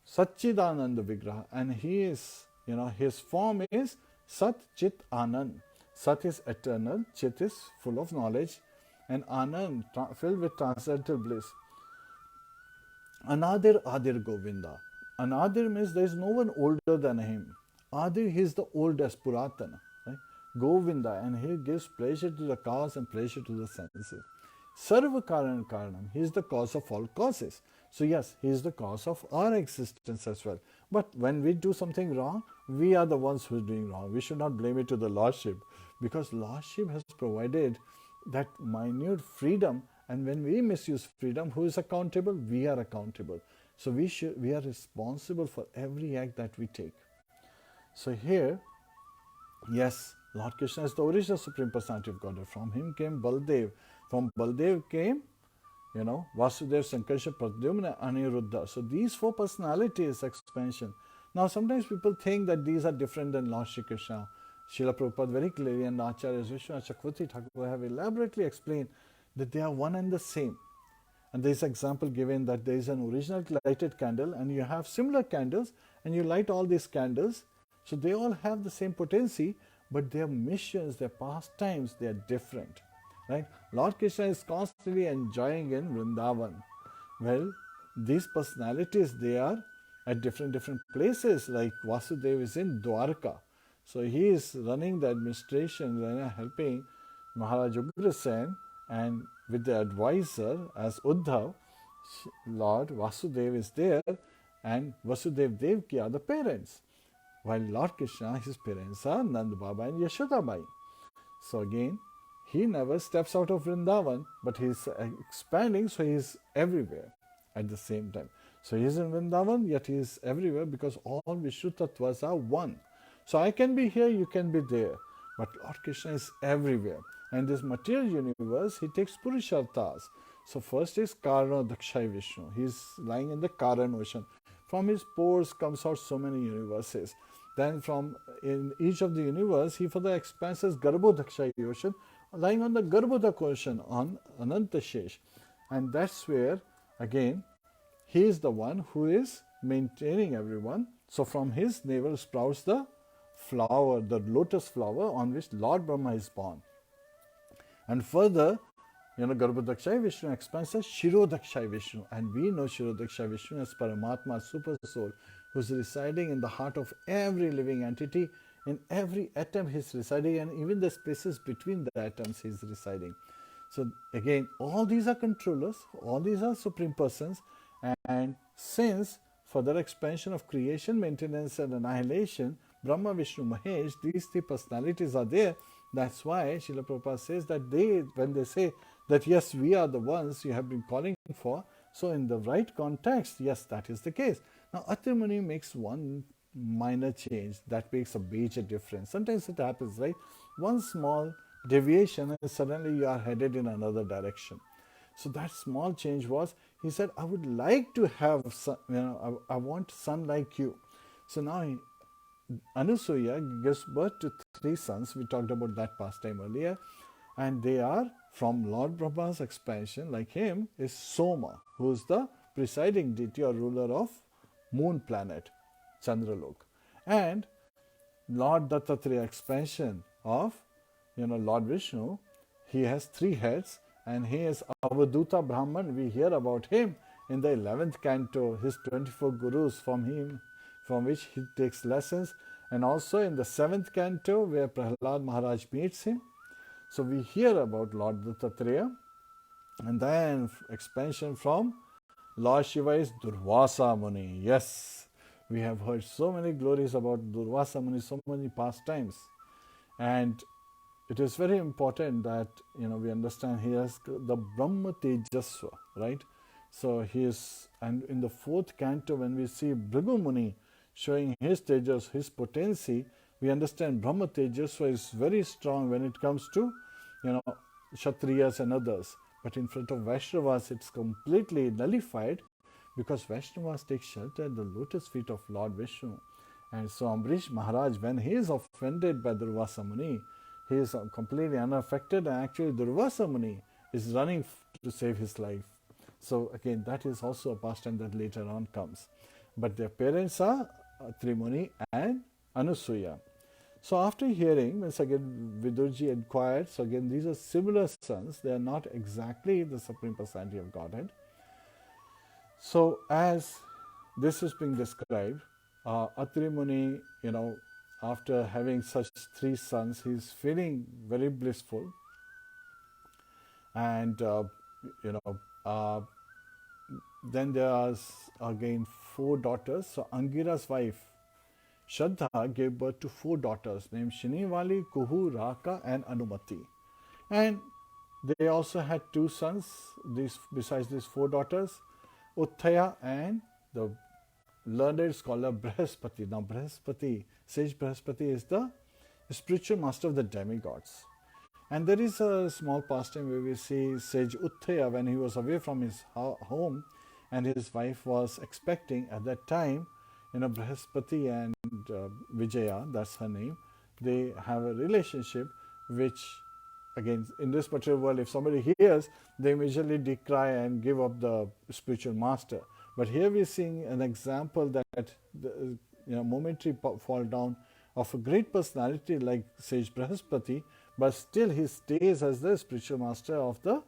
Sachidananda Vigraha, and he is, his form is Sat Chit Anand. Sat is eternal, Chit is full of knowledge, and Anand filled with transcendental bliss. Anadir Adir Govinda. Anadir means there is no one older than him. Adir, he is the oldest, Puratana. Right? Govinda, and he gives pleasure to the cause and pleasure to the senses. Sarva Karana Karanam, he is the cause of all causes. So yes, he is the cause of our existence as well. But when we do something wrong, we are the ones who are doing wrong. We should not blame it to the Lordship, because Lordship has provided that minute freedom, and when we misuse freedom, who is accountable? We are accountable. So we are responsible for every act that we take. So here, yes, Lord Krishna is the original Supreme Personality of Godhead. From him came Baldev. From Baldev came, Vasudev, Sankarsha, Pradyumna, Aniruddha. So these four personalities, expansion. Now sometimes people think that these are different than Lord Shri Krishna. Srila Prabhupada very clearly and Acharyas Vishwanath Chakravarti Thakur have elaborately explained that they are one and the same. And there is an example given that there is an original lighted candle and you have similar candles and you light all these candles. So they all have the same potency, but their missions, their pastimes, they are different. Right? Lord Krishna is constantly enjoying in Vrindavan. Well, these personalities, they are at different places. Like Vasudeva is in Dwarka. So he is running the administration, helping Maharaj Ugrasen, and with the advisor as Uddhav, Lord Vasudeva is there, and Vasudev Devaki are the parents. While Lord Krishna, his parents are Nand Baba and Yashoda Bai. So again, he never steps out of Vrindavan, but he is expanding, so he is everywhere at the same time. So he is in Vrindavan, yet he is everywhere, because all Vishnu Tattvas are one. So I can be here, you can be there, but Lord Krishna is everywhere. And this material universe, he takes Purusharthas. So first is Karana Dakshai Vishnu. He is lying in the Karan ocean. From his pores comes out so many universes. Then from in each of the universe, he further expands as Garbhodakshai ocean, lying on the Garbhodak ocean on Anantashesh. And that's where, again, he is the one who is maintaining everyone. So from his navel sprouts the flower, the lotus flower on which Lord Brahma is born. And further, Garbhodakshai Vishnu expands as Shirodakshai Vishnu. And we know Shirodakshai Vishnu as Paramatma, Super Soul, who is residing in the heart of every living entity. In every atom he is residing, and even the spaces between the atoms he is residing. So again, all these are controllers, all these are supreme persons, and since further expansion of creation, maintenance and annihilation, Brahma, Vishnu, Mahesh, these three personalities are there. That's why Srila Prabhupada says that when they say that yes, we are the ones you have been calling for, so in the right context, yes, that is the case. Now Atreya Muni makes one minor change that makes a major difference. Sometimes it happens, right? One small deviation and suddenly you are headed in another direction. So that small change was, he said, I would like to have son, I want son like you. So now Anusuya gives birth to 3 sons. We talked about that pastime earlier. And they are from Lord Brahma's expansion, like him, is Soma, who is the presiding deity or ruler of moon planet, Chandralok. And Lord Dattatreya expansion of, Lord Vishnu, he has 3 heads, and he is Avaduta Brahman. We hear about him in the 11th canto, his 24 gurus from which he takes lessons, and also in the 7th canto where Prahlad Maharaj meets him. So we hear about Lord Dattatreya, and then expansion from Lord Shiva is Durvasa Muni. Yes, we have heard so many glories about Durvasa Muni, so many pastimes, and it is very important that we understand he has the Brahma Tejasva, right? So he is, and in the 4th canto when we see Bhrigu Muni showing his Tejas, his potency, we understand Brahma Tejasva is very strong when it comes to, Kshatriyas and others. But in front of Vaishnavas, it's completely nullified, because Vaishnavas take shelter at the lotus feet of Lord Vishnu. And so Ambrish Maharaj, when he is offended by Durvasa Muni, he is completely unaffected, and actually Durvasa Muni is running to save his life. So again, that is also a pastime that later on comes. But their parents are Trimuni and Anusuya. So after hearing, once again Vidurji inquired, so again these are similar sons, they are not exactly the Supreme Personality of Godhead. So as this is being described, Atri Muni, after having such 3 sons, he is feeling very blissful. And, then there are again 4 daughters. So Angira's wife, Shraddha, gave birth to 4 daughters named Shinivali, Kuhu, Raka, and Anumati. And they also had 2 sons, besides these 4 daughters, Uttaya and the learned scholar Brihaspati. Now Brihaspati, sage Brihaspati, is the spiritual master of the demigods. And there is a small pastime where we see sage Uttaya, when he was away from his home and his wife was expecting at that time, Brihaspati and Vijaya, that's her name, they have a relationship which, again, in this material world, if somebody hears, they immediately decry and give up the spiritual master. But here we are seeing an example that the momentary fall down of a great personality like sage Brihaspati, but still he stays as the spiritual master of the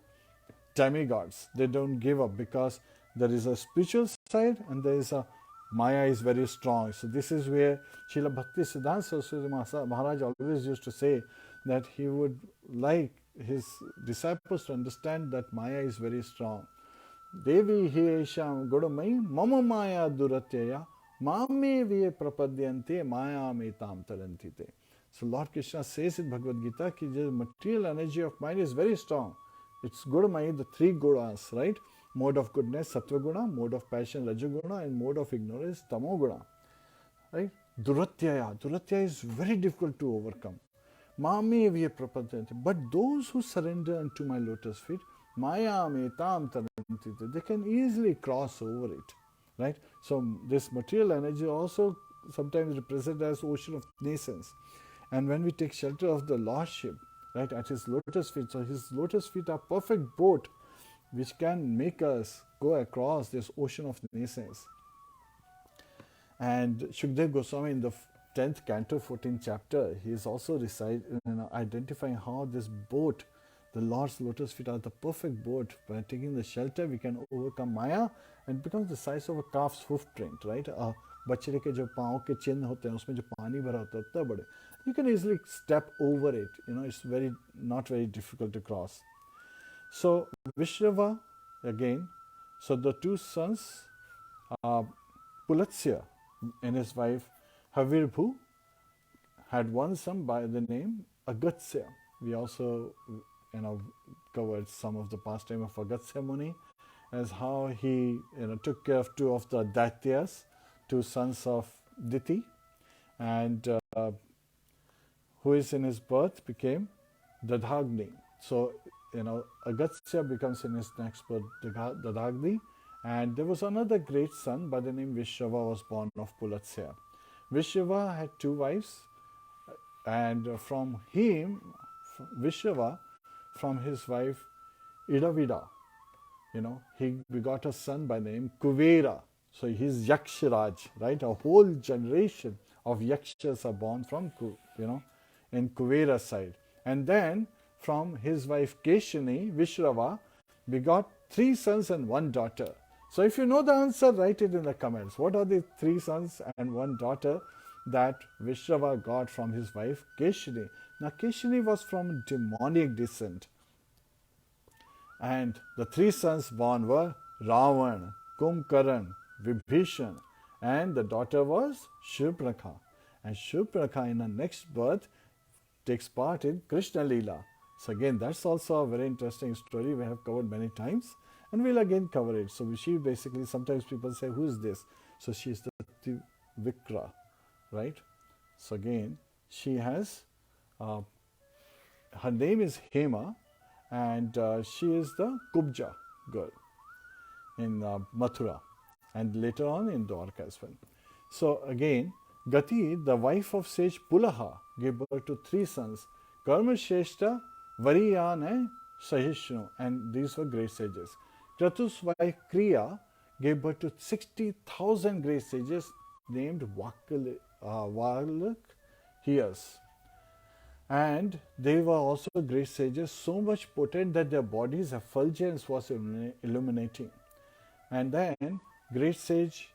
demigods. They don't give up, because there is a spiritual side and there is a Maya is very strong. So this is where Srila Bhakti Siddhanta Saraswati Maharaj always used to say that he would like his disciples to understand that Maya is very strong. Devi hi esham godamai mama maya duratyaya mame viye prapadyante maya metam tarantite. So Lord Krishna says in Bhagavad Gita that the material energy of mind is very strong. It's godamai, the 3 gunas, right? Mode of goodness, Sattva Guna, mode of passion, Rajaguna, and mode of ignorance, Tamo Guna. Right? Duratyaya is very difficult to overcome. Mame viye prapadyante. But those who surrender unto my lotus feet, Maya metam tarantite, they can easily cross over it. Right? So this material energy also sometimes represented as ocean of nascence. And when we take shelter of the Lordship, right, at his lotus feet, so his lotus feet are perfect boat which can make us go across this ocean of nascence. And Shukdev Goswami in the 10th canto, 14th chapter, he is also identifying how this boat, the Lord's lotus feet, are the perfect boat. By taking the shelter, we can overcome Maya, and it becomes the size of a calf's hoof print, right? बछड़े के जो पाँव के चिन्ह होते हैं उसमें जो पानी भरा होता है उतना बड़े, you can easily step over it. It's not very difficult to cross. So Vishrava again. So the 2 sons, Pulatsya and his wife Havirbhu, had 1 son by the name Agatsya. We also covered some of the pastime of Agatsya Muni, as how he took care of 2 of the Daityas, 2 sons of Diti, and who is in his birth became Dadhagni. So Agastya becomes in his next birth Dadagni, and there was another great son by the name Vishrava was born of Pulatsya. Vishrava had two wives, and from him, Vishrava, from his wife Idavida, he begot a son by name Kuvera. So he's Yakshiraj, right? A whole generation of Yakshas are born from, in Kuvera side. And then from his wife Keshini, Vishrava begot 3 sons and 1 daughter. So if you know the answer, write it in the comments. What are the 3 sons and 1 daughter that Vishrava got from his wife Keshini? Now Keshini was from demonic descent. And the 3 sons born were Ravan, Kumkaran, Vibhishan, and the daughter was Shurpanakha. And Shurpanakha in her next birth takes part in Krishna Leela. So again, that's also a very interesting story we have covered many times, and we'll again cover it. So she basically, sometimes people say, who is this? So she is the Vikra, right? So again, she has, her name is Hema, and she is the Kubja girl in Mathura, and later on in Dwarka as well. So again, Gati, the wife of sage Pulaha, gave birth to 3 sons, Karma Sheshta, Variyan, and Sahishnu, and these were great sages. Kratu's wife Kriya gave birth to 60,000 great sages named Valakhias. And they were also great sages, so much potent that their bodies' effulgence was illuminating. And then great sage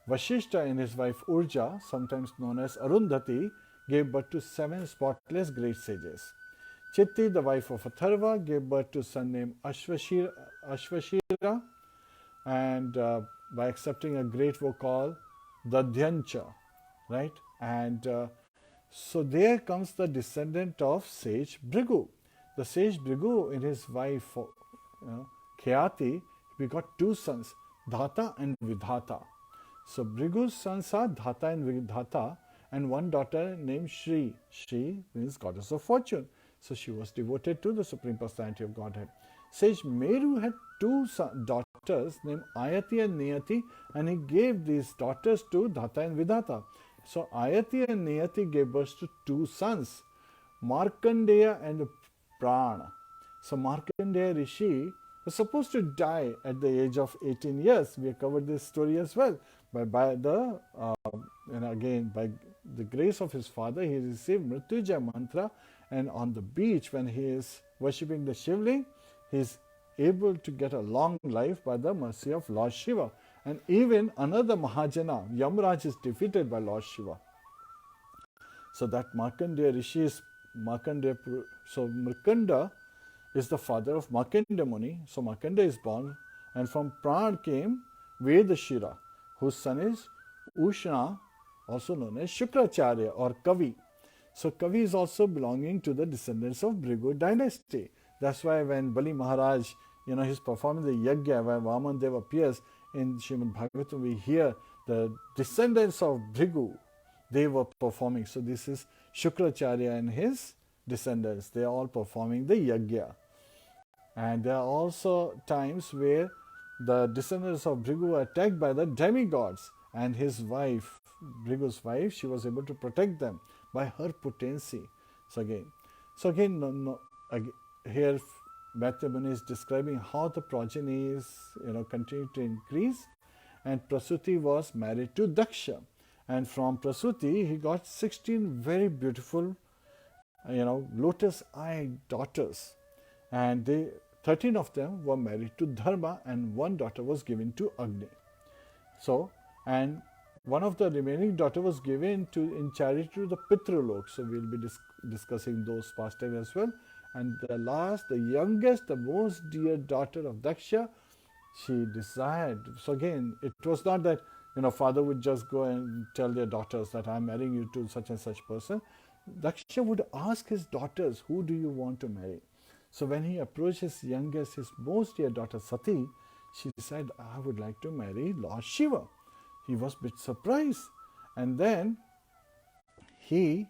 Vashishta and his wife Urja, sometimes known as Arundhati, gave birth to 7 spotless great sages. Chitti, the wife of Atharva, gave birth to a son named Ashvashira, and by accepting a great vow called Dadhyancha, right? And so there comes the descendant of sage Bhrigu. The sage Bhrigu, in his wife Khyati, begot 2 sons, Dhata and Vidhata. So Bhrigu's sons are Dhata and Vidhata, and 1 daughter named Shri. Shri means goddess of fortune. So she was devoted to the Supreme Personality of Godhead. Sage Meru had 2 daughters named Ayati and Niyati, and he gave these daughters to Dhata and Vidhata. So Ayati and Niyati gave birth to 2 sons, Markandeya and Prana. So Markandeya Rishi was supposed to die at the age of 18 years. We have covered this story as well. But by the grace of his father, he received Mrityunjaya mantra, and on the beach when he is worshipping the Shivling, he is able to get a long life by the mercy of Lord Shiva. And even another Mahajana, Yamraj, is defeated by Lord Shiva. So that Markandeya Rishi is Markandeya. So Mrikanda is the father of Markandeya Muni. So Markandeya is born, and from Pran came Vedashira, whose son is Ushna, also known as Shukracharya or Kavi. So Kavi is also belonging to the descendants of Bhrigu dynasty. That's why when Bali Maharaj, he's performing the yajna, when Vaman Dev appears in Srimad Bhagavatam, we hear the descendants of Bhrigu, they were performing. So this is Shukracharya and his descendants. They are all performing the yajna. And there are also times where the descendants of Bhrigu were attacked by the demigods, and his wife, Bhrigu's wife, she was able to protect them by her potency. So again, here Maitreya Muni is describing how the progeny is, continued to increase, and Prasuti was married to Daksha, and from Prasuti he got 16 very beautiful, lotus-eyed daughters, and 13 of them were married to Dharma, and 1 daughter was given to Agni. So, and one of the remaining daughter was given in charity to the Pitralok. So we'll be discussing those past time as well. And the last, the youngest, the most dear daughter of Daksha, she desired. So again, it was not that father would just go and tell their daughters that I'm marrying you to such and such person. Daksha would ask his daughters, who do you want to marry? So when he approached his youngest, his most dear daughter Sati, she said, I would like to marry Lord Shiva. He was a bit surprised, and then he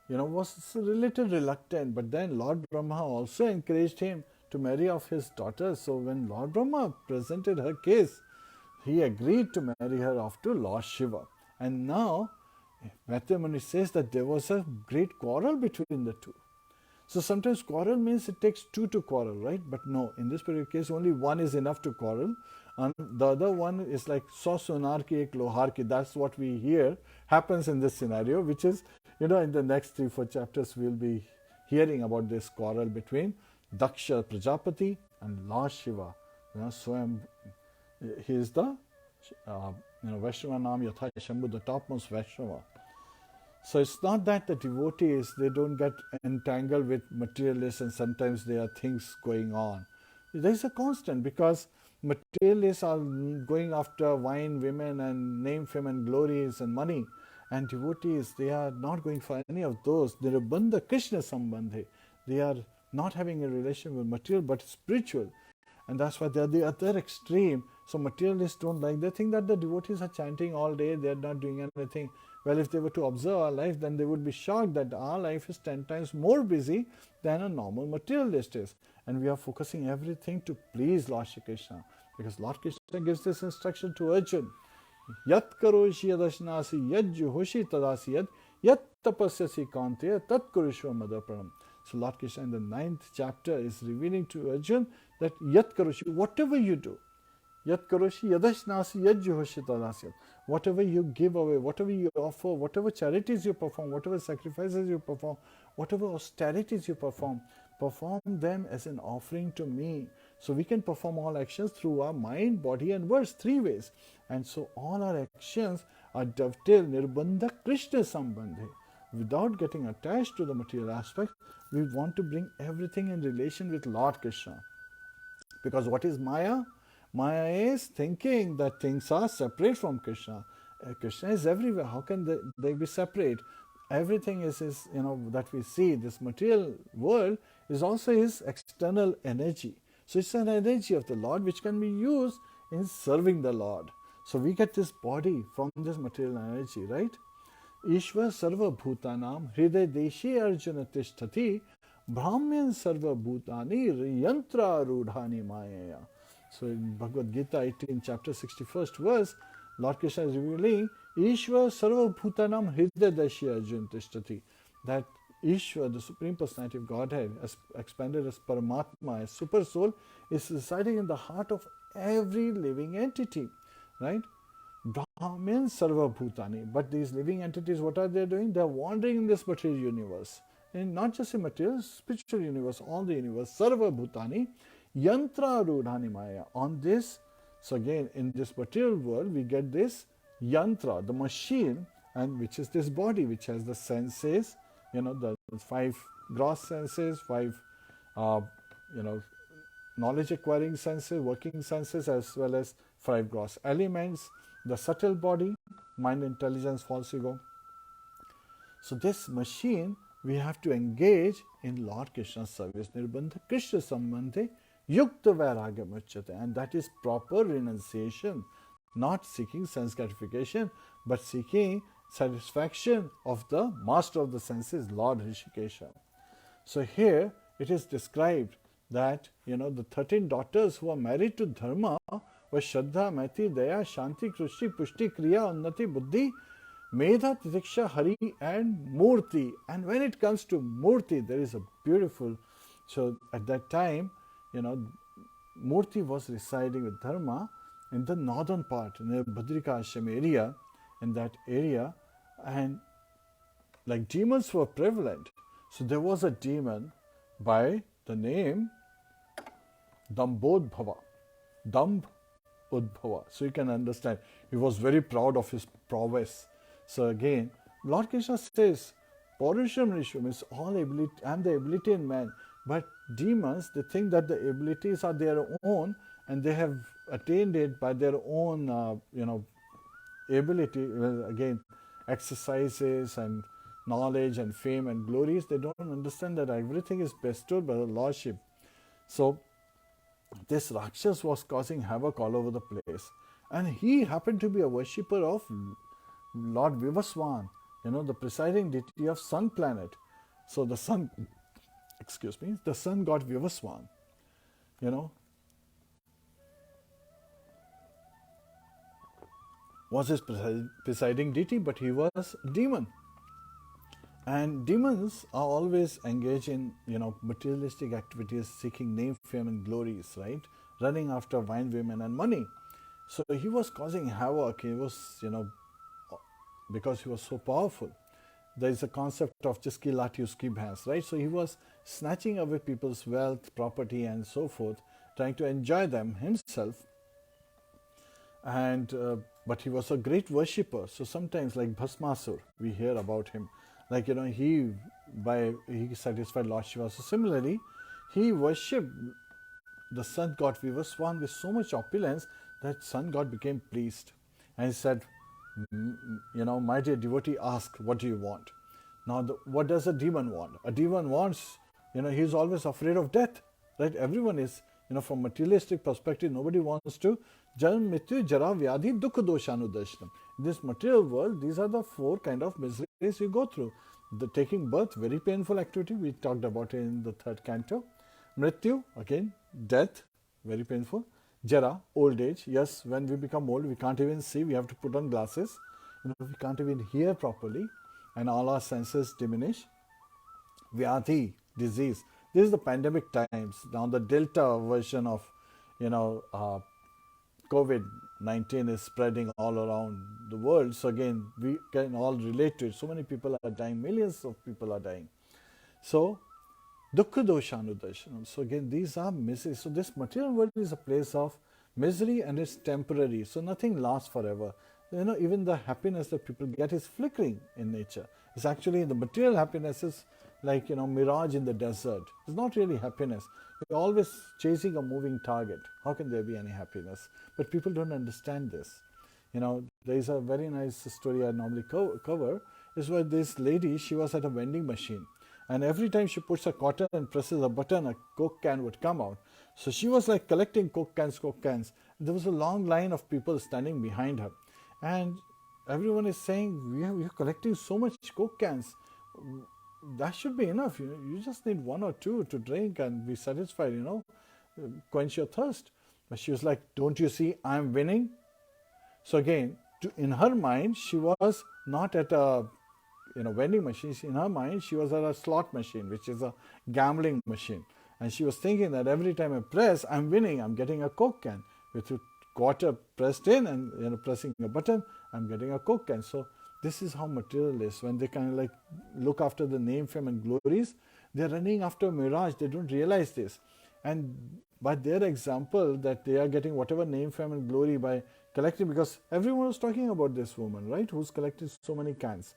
was a little reluctant, but then Lord Brahma also encouraged him to marry off his daughter. So when Lord Brahma presented her case, he agreed to marry her off to Lord Shiva. And now, Maitreya Muni says that there was a great quarrel between the two. So sometimes quarrel means it takes two to quarrel, right? But no, in this particular case, only one is enough to quarrel. And the other one is like, "So sonar ki ek lohar ki." That's what we hear happens in this scenario, which is, in the next 3-4 chapters, we'll be hearing about this quarrel between Daksha Prajapati and Lord Shiva. Swam, he is the, Vaishnava Nam Yatha Shambhu, the topmost Vaishnava. So it's not that the devotees, they don't get entangled with materialists and sometimes there are things going on. There is a constant, because materialists are going after wine, women and name, fame and glories and money. And devotees, they are not going for any of those. They are bandha Krishna sambandhe. They are not having a relation with material but spiritual. And that's why they are the other extreme. So materialists don't like. They think that the devotees are chanting all day, they are not doing anything. Well, if they were to observe our life, then they would be shocked that our life is 10 times more busy than a normal materialist is. And we are focusing everything to please Lord Shri Krishna. Because Lord Krishna gives this instruction to Arjun. Yat karoshi yadashnasi yad juhoshi tadasi yad yat tapasyasi kante tat kurishva madapranam. So Lord Krishna in the 9th chapter is revealing to Arjun that yat karoshi, whatever you do, yat karoshi yadashnasi yad juhoshi tadasi yad. Whatever you give away, whatever you offer, whatever charities you perform, whatever sacrifices you perform, whatever austerities you perform them as an offering to me. So we can perform all actions through our mind, body and words, 3 ways. And so all our actions are dovetail nirbandha Krishna sambandhe. Without getting attached to the material aspect, we want to bring everything in relation with Lord Krishna. Because what is Maya? Maya is thinking that things are separate from Krishna. Krishna is everywhere. How can they be separate? Everything is that we see, this material world is also his external energy. So it's an energy of the Lord which can be used in serving the Lord. So we get this body from this material energy, right? Ishvar sarva bhutanam hriday deshi arjuna tishtati brahmyan sarva bhutani yantra rudhani maya. So in Bhagavad Gita 18, chapter 61st verse, Lord Krishna is revealing Ishvar sarva bhutanam hriday deshi arjuna tishtati. That Ishwar, the Supreme Personality of Godhead, as expanded as Paramatma, as Super Soul, is residing in the heart of every living entity, right? Brahman Sarva Bhutani. But these living entities, what are they doing? They are wandering in this material universe. And not just in material, spiritual universe, all the universe. Sarva Bhutani, Yantra Rudhani Maya. On this, so again, in this material world, we get this Yantra, the machine, and which is this body, which has the senses, the 5 gross senses, 5, knowledge acquiring senses, working senses, as well as 5 gross elements, the subtle body, mind, intelligence, false ego. So this machine, we have to engage in Lord Krishna's service. Nirbandha Krishna sambandhe yukta vairagya muchyate. And that is proper renunciation, not seeking sense gratification, but seeking satisfaction of the master of the senses, Lord Rishikesha. So here it is described that the 13 daughters who are married to Dharma were Shraddha, Maiti, Daya, Shanti, Krushi, Pushti, Kriya, Unnati, Buddhi, Medha, Titiksha, Hari and Murti. And when it comes to Murti, there is a beautiful, so at that time, Murti was residing with Dharma in the northern part, in the Bhadrika Ashram area, in that area, and like demons were prevalent. So there was a demon by the name Dambodbhava. Dambh Udbhava. So you can understand, he was very proud of his prowess. So again, Lord Krishna says, Paurusham Rishvam is all ability, I am the ability in man. But demons, they think that the abilities are their own and they have attained it by their own, ability. Well, again, exercises and knowledge and fame and glories, they don't understand that everything is bestowed by the Lordship. So this Rakshas was causing havoc all over the place. And he happened to be a worshipper of Lord Vivaswan, the presiding deity of sun planet. So the sun, the sun god Vivaswan. was his presiding deity, but he was a demon. And demons are always engaged in, materialistic activities, seeking name, fame, and glories, right? Running after wine, women, and money. So he was causing havoc. He was, because he was so powerful. There is a concept of jiski lati uski bhans, right? So he was snatching away people's wealth, property, and so forth, trying to enjoy them himself. And but he was a great worshipper. So sometimes, like Bhasmasur, we hear about him. Like, he satisfied Lord Shiva. So similarly, he worshipped the sun god Vivaswan with so much opulence that sun god became pleased. And he said, my dear devotee, ask, what do you want? Now, what does a demon want? A demon wants, he's always afraid of death, right? Everyone is, from materialistic perspective, nobody wants to Janam, Mrityu, Jara, Vyadhi, Dukha, Doshanudarshanam. In this material world, these are the 4 kind of miseries you go through. The taking birth, very painful activity, we talked about it in the 3rd canto. Mrityu, again, death, very painful. Jara, old age. Yes, when we become old, we can't even see, we have to put on glasses. We can't even hear properly, and all our senses diminish. Vyadhi, disease. This is the pandemic times. Now the Delta version of, COVID-19 is spreading all around the world. So again, we can all relate to it. So many people are dying. Millions of people are dying. So, dukkha doshanudarshanam. So again, these are miseries. So this material world is a place of misery, and it's temporary. So nothing lasts forever. Even the happiness that people get is flickering in nature. It's actually, the material happiness is like, mirage in the desert. It's not really happiness. You're always chasing a moving target. How can there be any happiness? But people don't understand this. There is a very nice story I normally cover, is where this lady, she was at a vending machine. And every time she puts a quarter and presses a button, a Coke can would come out. So she was like collecting Coke cans. There was a long line of people standing behind her. And everyone is saying, we're collecting so much Coke cans. That should be enough. You just need 1 or 2 to drink and be satisfied, quench your thirst. But she was like, don't you see I'm winning? So again, in her mind, she was not at a vending machine. In her mind, she was at a slot machine, which is a gambling machine. And she was thinking that every time I press, I'm winning. I'm getting a Coke can. With a quarter pressed in and pressing a button, I'm getting a Coke can. So this is how materialists, when they kind of like look after the name, fame, and glories, they're running after a mirage. They don't realize this. And by their example, that they are getting whatever name, fame, and glory by collecting, because everyone was talking about this woman, right, who's collected so many cans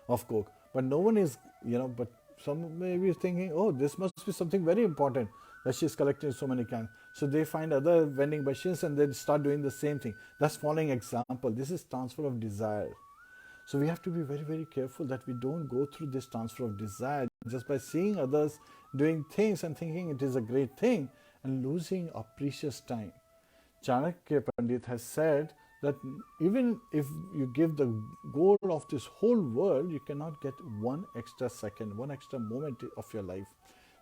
of Coke. But no one is, but some may be thinking, oh, this must be something very important that she's collecting so many cans. So they find other vending machines and they start doing the same thing. That's following example. This is transfer of desire. So we have to be very, very careful that we don't go through this transfer of desire just by seeing others doing things and thinking it is a great thing and losing our precious time. Chanakya Pandit has said that even if you give the goal of this whole world, you cannot get 1 extra second, 1 extra moment of your life.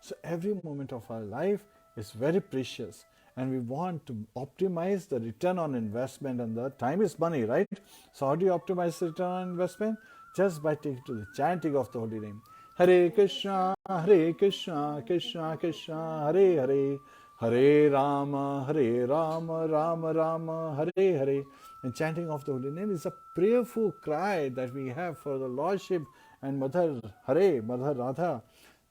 So every moment of our life is very precious, and we want to optimize the return on investment, and the time is money, right? So how do you optimize the return on investment? Just by taking to the chanting of the holy name. Hare Krishna, Krishna Krishna, Hare Hare, Hare Rama, Rama Rama, Hare Hare. And chanting of the holy name is a prayerful cry that we have for the Lordship and Mother Hare, Mother Radha,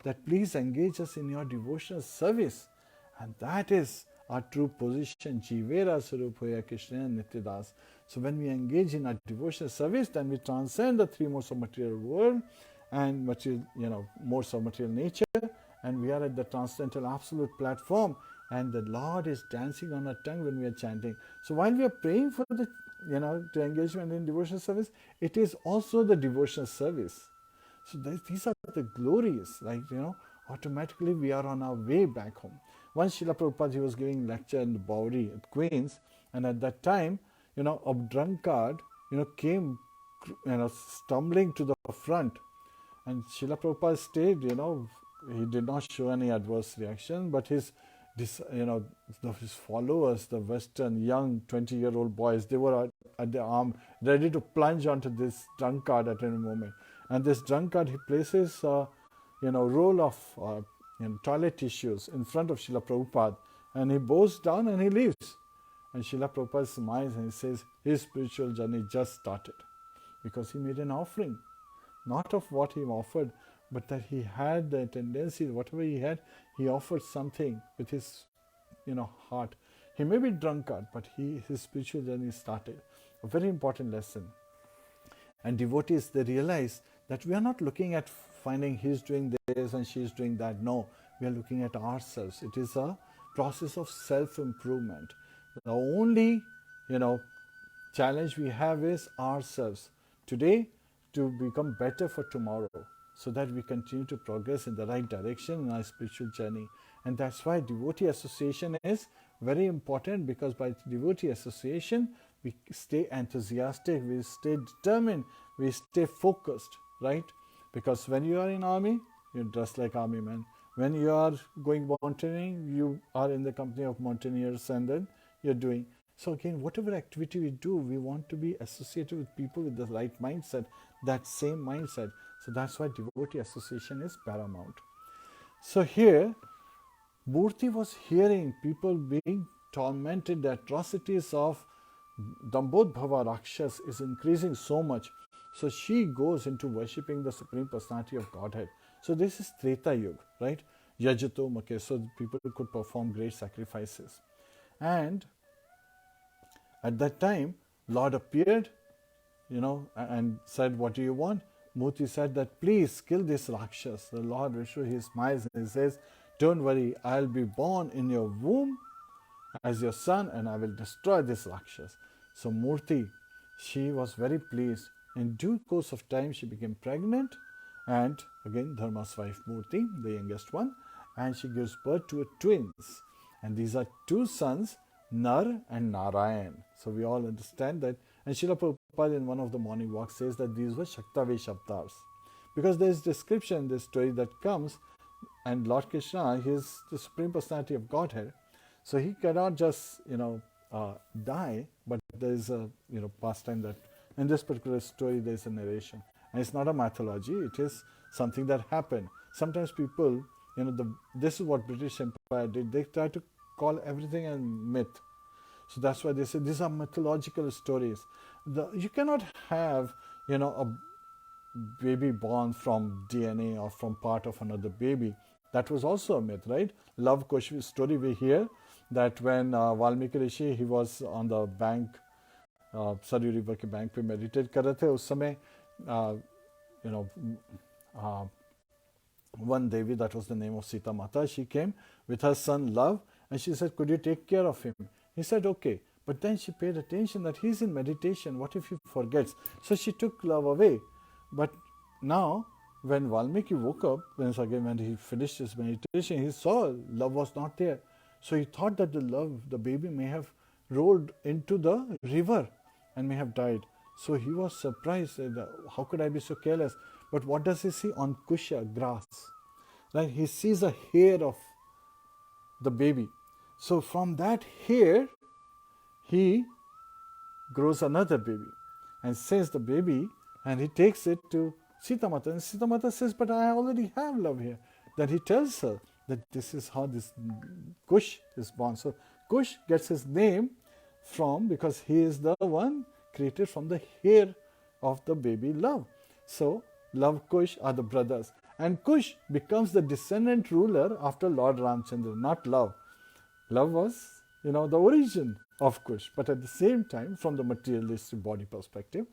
that please engage us in your devotional service. And that is our true position, Jivera Sarupaya Krishna Nityadas. So when we engage in our devotional service, then we transcend the 3 modes of material world and material, modes of material nature, and we are at the transcendental absolute platform, and the Lord is dancing on our tongue when we are chanting. So while we are praying for the, to engagement in devotional service, it is also the devotional service. So these are the glories, automatically we are on our way back home. Once Srila Prabhupada was giving lecture in the Bowery at Queens, and at that time, a drunkard, came, stumbling to the front, and Srila Prabhupada stayed, he did not show any adverse reaction, but his his followers, the Western young 20-year-old boys, they were at the arm, ready to plunge onto this drunkard at any moment. And this drunkard, he places roll of toilet tissues in front of Srila Prabhupada, and he bows down and he leaves. And Srila Prabhupada smiles and he says his spiritual journey just started, because he made an offering, not of what he offered, but that he had the tendency, whatever he had, he offered something with his heart. He may be drunkard, but his spiritual journey started. A very important lesson. And devotees, they realize that we are not looking at finding he's doing this and she's doing that. No, we are looking at ourselves. It is a process of self-improvement. The only challenge we have is ourselves today, to become better for tomorrow, so that we continue to progress in the right direction in our spiritual journey. And that's why devotee association is very important, because by devotee association we stay enthusiastic, we stay determined, we stay focused, right? Because when you are in army, you're dressed like army men. When you are going mountaineering, you are in the company of mountaineers, and then you're doing. So again, whatever activity we do, we want to be associated with people with the right mindset, that same mindset. So that's why devotee association is paramount. So here, Murti was hearing people being tormented. The atrocities of Dambodbhava Rakshas is increasing so much. So she goes into worshipping the Supreme Personality of Godhead. So this is Treta Yuga, right? Yajato Make, so people could perform great sacrifices. And at that time, Lord appeared, and said, what do you want? Murti said that, please kill this Rakshas. The Lord Vishnu, he smiles and he says, don't worry, I'll be born in your womb as your son, and I will destroy this Rakshas. So Murti, she was very pleased. In due course of time, she became pregnant, and again, Dharma's wife Murti, the youngest one, and she gives birth to twins. And these are two sons, Nar and Narayan. So we all understand that. And Srila Prabhupada in one of the morning walks says that these were Shaktavesh avatars. Because there is description in this story that comes, and Lord Krishna, he is the Supreme Personality of Godhead. So he cannot just, die, but there is a, pastime that, in this particular story, there is a narration. And it's not a mythology, it is something that happened. Sometimes people, this is what British Empire did. They try to call everything a myth. So that's why they say these are mythological stories. You cannot have, a baby born from DNA or from part of another baby. That was also a myth, right? Love Kush story we hear that when Valmiki Rishi, he was on the bank, Saryu River ke bank pe meditate kar rahe the, us samay, one Devi, that was the name of Sita Mata, she came with her son Love, and she said, could you take care of him? He said, okay. But then she paid attention that he's in meditation. What if he forgets? So she took Love away. But now, when Valmiki woke up, when he finished his meditation, he saw Love was not there. So he thought that the baby may have rolled into the river and may have died. So he was surprised. How could I be so careless? But what does he see on Kusha, grass? Right? He sees a hair of the baby. So from that hair, he grows another baby and says the baby, and he takes it to Sita Mata. And Sita Mata says, but I already have Love here. Then he tells her that this is how this Kush is born. So Kush gets his name because he is the one created from the hair of the baby Love. So Love, Kush are the brothers. And Kush becomes the descendant ruler after Lord Ramchandra, not Love. Love was, the origin of Kush, but at the same time, from the materialistic body perspective.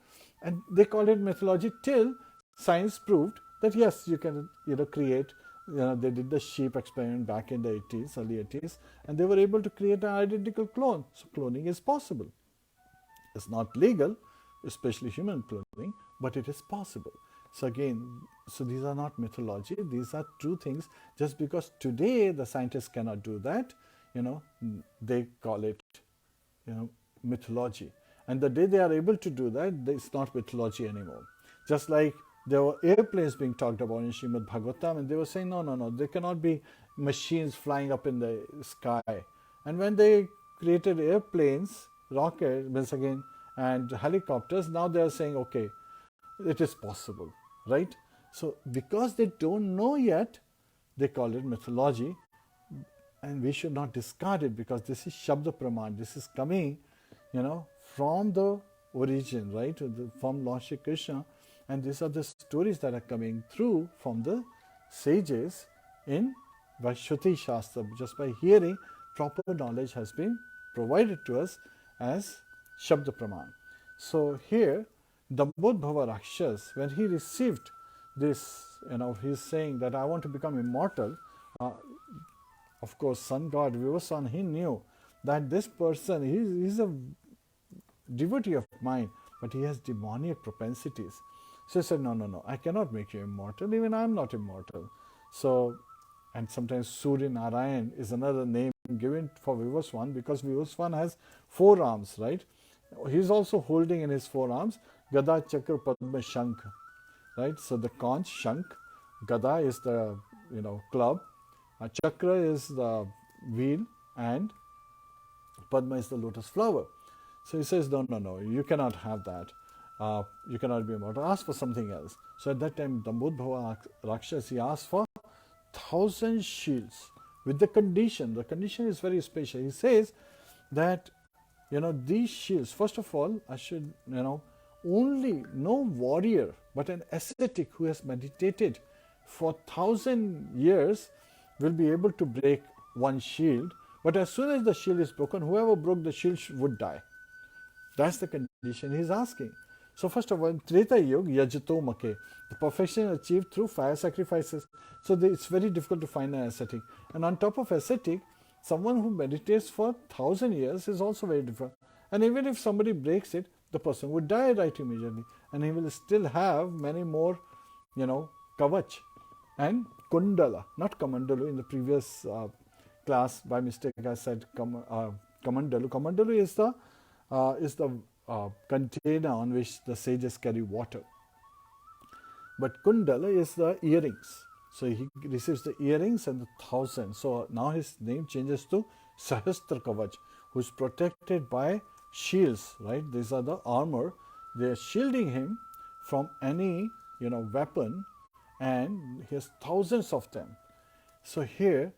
And they call it mythology till science proved that yes, you can, create, they did the sheep experiment back in the 80s, early 80s, and they were able to create an identical clone. So cloning is possible. It's not legal, especially human cloning, but it is possible. So again, these are not mythology, these are true things. Just because today the scientists cannot do that, they call it, mythology. And the day they are able to do that, it's not mythology anymore. Just like there were airplanes being talked about in Srimad Bhagavatam, and they were saying, no, there cannot be machines flying up in the sky. And when they created airplanes, rockets, again, and helicopters, now they are saying, okay, it is possible, right? So because they don't know yet, they call it mythology, and we should not discard it, because this is Shabda Praman. This is coming, from the origin, right? From Lord Shri Krishna, and these are the stories that are coming through from the sages in Vaishruti Shastra. Just by hearing, proper knowledge has been provided to us as Shabda Praman. So here, Dambodhava Rakshas, when he received this, he's saying that I want to become immortal. Of course, sun god Vivaswan, he knew that this person, he's a devotee of mine, but he has demoniac propensities. So he said, no, I cannot make you immortal. Even I am not immortal. So, and sometimes Surya Narayan is another name given for Vivaswan, because Vivaswan has 4 arms, right? He's also holding in his 4 arms Gada, Chakra, Padma, Shank, right? So the conch, Shank, Gada is the club, Chakra is the wheel, and Padma is the lotus flower. So he says, no, you cannot have that. You cannot be immortal. Ask for something else. So at that time, Dambodhava Rakshas, he asked for 1,000 shields with the condition. The condition is very special. He says that, these shields, first of all, I should, only no warrior, but an ascetic who has meditated for 1,000 years will be able to break one shield. But as soon as the shield is broken, whoever broke the shield would die. That's the condition he's asking. So first of all, in Treta Yuga, Yajato Make, the perfection achieved through fire sacrifices. So it's very difficult to find an ascetic. And on top of ascetic, someone who meditates for 1,000 years is also very difficult. And even if somebody breaks it, the person would die right immediately. And he will still have many more, kavach and kundala, not kamandalu. In the previous class, by mistake, I said kamandalu. Kamandalu is the container on which the sages carry water. But kundala is the earrings. So he receives the earrings and the 1,000. So now his name changes to Sahastra Kavach, who is protected by shields, right? These are the armor. They are shielding him from any, weapon, and he has thousands of them. So here,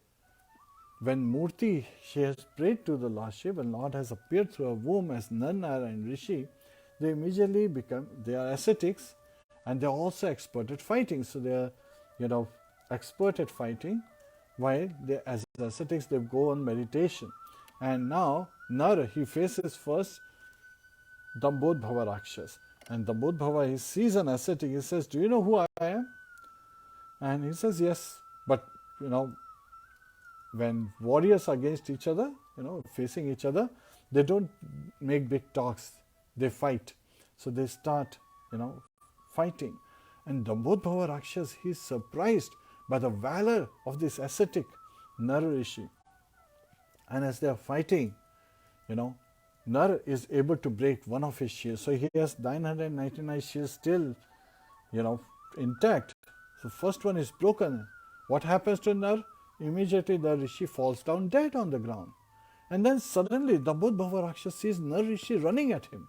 when Murti, she has prayed to the Lord Shiva, and Lord has appeared through a womb as Narayan Rishi, they immediately they are ascetics, and they are also expert at fighting. So they are, expert at fighting, while they, as ascetics, they go on meditation. And now, Nara, he faces first Dambodhava Rakshas. And Dambodhava, he sees an ascetic, he says, do you know who I am? And he says, yes, but, when warriors are against each other, facing each other, they don't make big talks, they fight. So they start, fighting. And Dambodhava Rakshas, he is surprised by the valor of this ascetic Nara Rishi. And as they are fighting, Nara is able to break one of his shields. So he has 999 shields still, intact. So first one is broken. What happens to Nara? Immediately the Rishi falls down dead on the ground. And then suddenly Dambodhava Rakshas sees Nara Rishi running at him.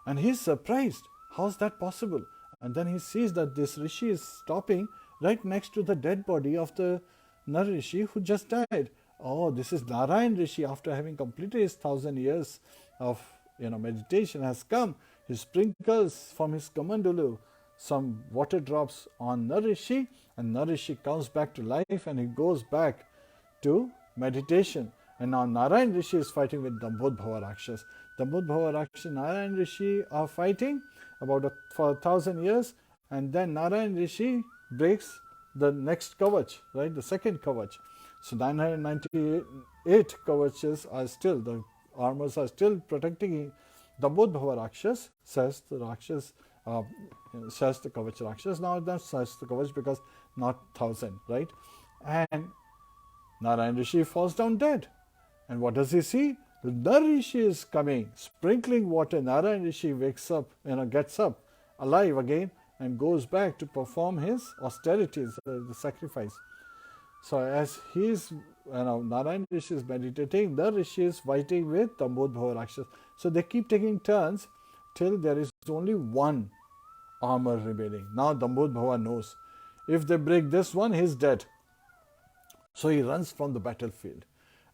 And he is surprised. How is that possible? And then he sees that this Rishi is stopping right next to the dead body of the Nara Rishi who just died. Oh, this is Narayan Rishi, after having completed his 1,000 years of meditation, has come. He sprinkles from his Kamandalu some water drops on Nara Rishi, and Nara Rishi comes back to life and he goes back to meditation. And now Narayan Rishi is fighting with Dambodhava Rakshas. Dambodhava Rakshas and Narayan Rishi are fighting for 1,000 years, and then Narayan Rishi breaks the next kavach, right? The second kavach. So 998 kavachas are still, the armors are still protecting Dambodhava Rakshas, says the Rakshas, says the Kavach Rakshas. Now that's says the Kavach because not 1,000, right? And Narayan Rishi falls down dead. And what does he see? The Nara Rishi is coming, sprinkling water. Narayan Rishi wakes up, gets up alive again, and goes back to perform his austerities, the sacrifice. So as he is, Narayan Rishi is meditating, the Rishi is fighting with Dambodhava Rakshas. So they keep taking turns till there is only one armor remaining. Now Dambodhava knows, if they break this one, he is dead. So he runs from the battlefield,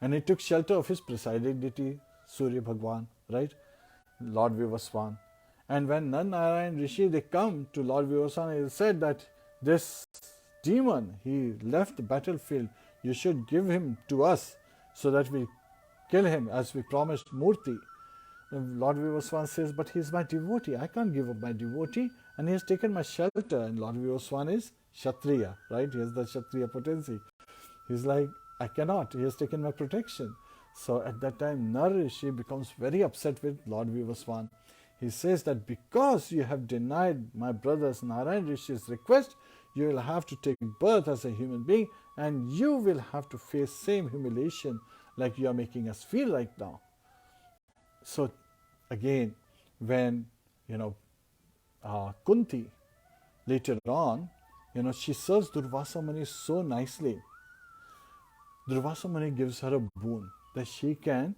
and he took shelter of his presiding deity, Surya Bhagwan, right? Lord Vivaswan. And when Narayan Rishi, they come to Lord Vivaswan, he said that this demon, he left the battlefield, you should give him to us so that we kill him as we promised Murti. And Lord Vivaswan says, but he is my devotee, I can't give up my devotee, and he has taken my shelter. And Lord Vivaswan is Kshatriya, right? He has the Kshatriya potency. He's like, I cannot, he has taken my protection. So at that time, Nar Rishi becomes very upset with Lord Vivaswan. He says that because you have denied my brother's Narayan Rishi's request, you will have to take birth as a human being, and you will have to face same humiliation like you are making us feel right now. So again, when Kunti later on, she serves Durvasa Muni so nicely. Durvasa Muni gives her a boon that she can,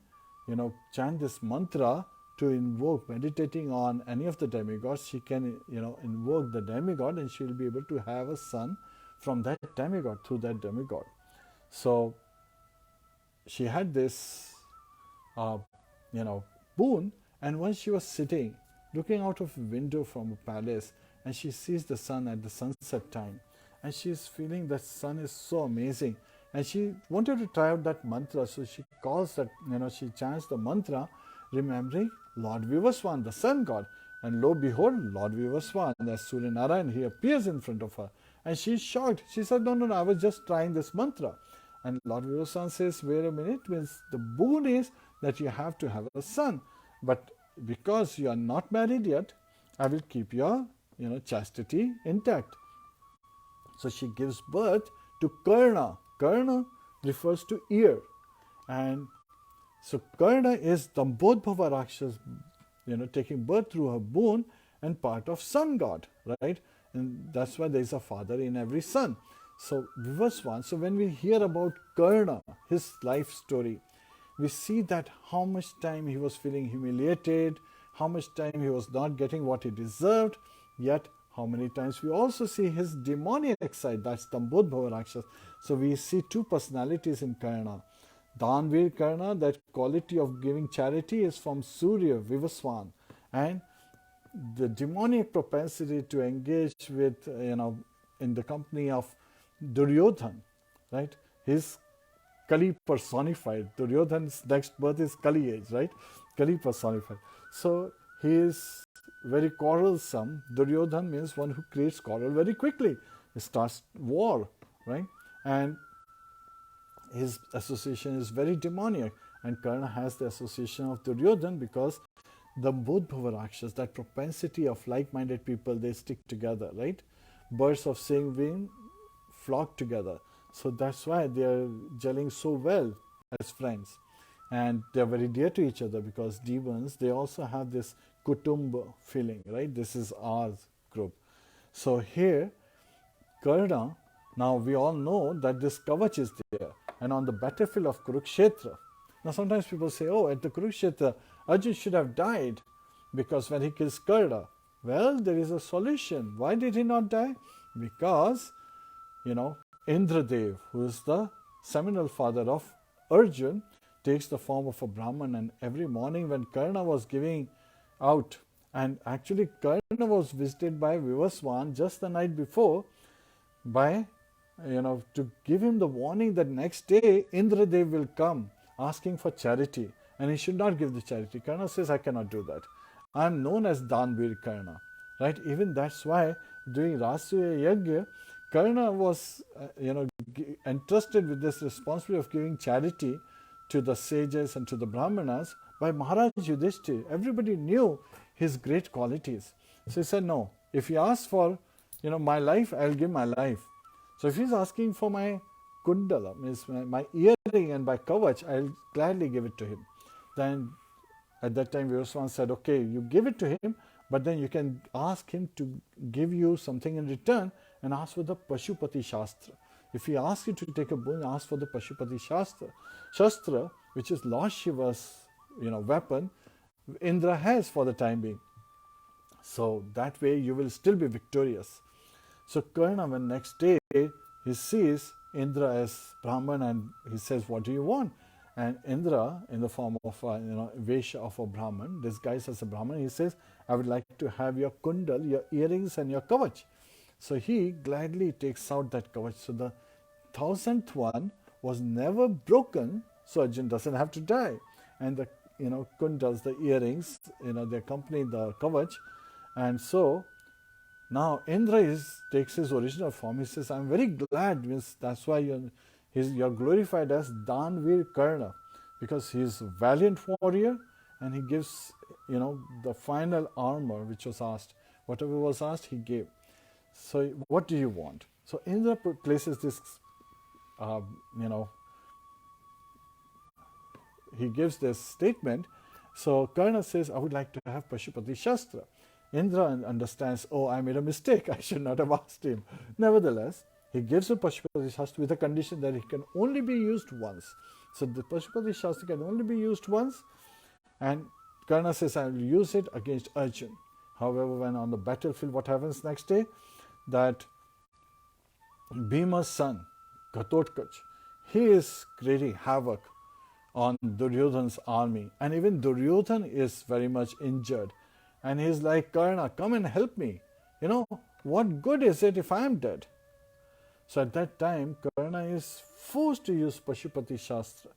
chant this mantra to invoke, meditating on any of the demigods. She can, invoke the demigod, and she will be able to have a son from that demigod, through that demigod. So she had this, boon, and once she was sitting, looking out of a window from a palace, and she sees the sun at the sunset time, and she is feeling that sun is so amazing, and she wanted to try out that mantra. So she calls that, she chants the mantra, remembering Lord Vivaswan, the sun god. And lo behold, Lord Vivaswan, as Surya Narayan, he appears in front of her. And she is shocked. She said, no, I was just trying this mantra. And Lord Vivaswan says, wait a minute, means the boon is that you have to have a son. But because you are not married yet, I will keep your, chastity intact. So she gives birth to Karna. Karna refers to ear. And so Karna is Dambodhava Rakshas, taking birth through her boon and part of sun god, right? And that's why there is a father in every son. So Vivaswan, so when we hear about Karna, his life story, we see that how much time he was feeling humiliated, how much time he was not getting what he deserved, yet how many times we also see his demoniac side, that's Dambodhava Rakshas. So we see two personalities in Karna. Danvir Karna, that quality of giving charity, is from Surya, Vivaswan. And the demonic propensity to engage with, in the company of Duryodhan, right? His Kali personified. Duryodhan's next birth is Kali age, right? Kali personified. So he is very quarrelsome. Duryodhan means one who creates quarrel very quickly. He starts war, right? And his association is very demoniac. And Karna has the association of Duryodhan because the Bodhbhava Rakshas, that propensity of like-minded people, they stick together, right? Birds of same wing flock together. So that's why they are gelling so well as friends. And they are very dear to each other because demons, they also have this kutumba feeling, right? This is our group. So here, Karna, now we all know that this kavach is there. And on the battlefield of Kurukshetra, now sometimes people say, oh, at the Kurukshetra, Arjun should have died because when he kills Karna. Well, there is a solution. Why did he not die? Because, Indradev, who is the seminal father of Arjun, takes the form of a Brahman, and every morning when Karna was giving out, and actually Karna was visited by Vivaswan just the night before by, to give him the warning that next day Indradev will come asking for charity and he should not give the charity. Karna says, I cannot do that. I am known as Danvir Karna, right? Even that's why during Rasya Yajna, Karna was, entrusted with this responsibility of giving charity to the sages and to the Brahmanas by Maharaj Yudhishthira. Everybody knew his great qualities. So he said, no, if he asks for, my life, I'll give my life. So if he's asking for my kundala, means my earring and my kavach, I'll gladly give it to him. Then at that time Vivaswan said, okay, you give it to him, but then you can ask him to give you something in return and ask for the Pashupati Shastra. If he asks you to take a boon, ask for the Pashupati Shastra, which is Lord Shiva's weapon, Indra has for the time being. So that way you will still be victorious. So Karna, when next day he sees Indra as Brahman and he says, what do you want? And Indra, in the form of Vesha of a Brahman, disguised as a Brahman, he says, I would like to have your kundal, your earrings and your kavach. So he gladly takes out that kavach. So the 1000th one was never broken, so Arjun doesn't have to die. And the kundals, the earrings, they accompany the kavach. And so now Indra takes his original form. He says, I'm very glad, means that's why you're glorified as Danvir Karna, because he is a valiant warrior and he gives the final armor which was asked. Whatever was asked, he gave. So what do you want? So Indra places this he gives this statement. So Karna says, I would like to have Pashupati Shastra. Indra understands, oh, I made a mistake, I should not have asked him. Nevertheless, he gives a Pashupati Shastra with a condition that it can only be used once. So the Pashupati Shastra can only be used once, and Karna says, I will use it against Arjun. However, when on the battlefield, what happens next day? That Bhima's son, Ghatotkacha, he is creating havoc on Duryodhana's army. And even Duryodhana is very much injured. And he's like, Karna, come and help me. What good is it if I am dead? So at that time, Karna is forced to use Pashupati Shastra.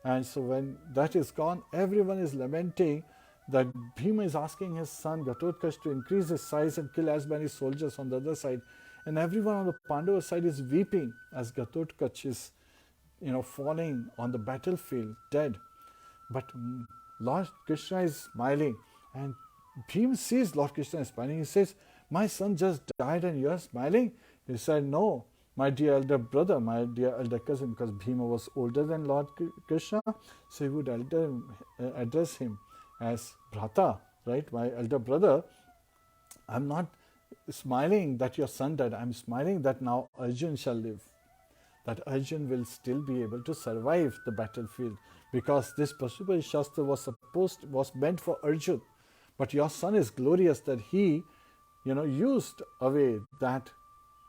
And so when that is gone, everyone is lamenting that Bhima is asking his son Ghatotkacha to increase his size and kill as many soldiers on the other side. And everyone on the Pandava side is weeping as Ghatotkacha is falling on the battlefield, dead. But Lord Krishna is smiling, and Bhima sees Lord Krishna is smiling. He says, my son just died and you are smiling? He said, no, my dear elder brother, my dear elder cousin, because Bhima was older than Lord Krishna, so he would address him as Bhrata, right? My elder brother. I'm not smiling that your son died. I'm smiling that now Arjun shall live. That Arjun will still be able to survive the battlefield, because this Pashupati Shastra was meant for Arjun. But your son is glorious that he, used away that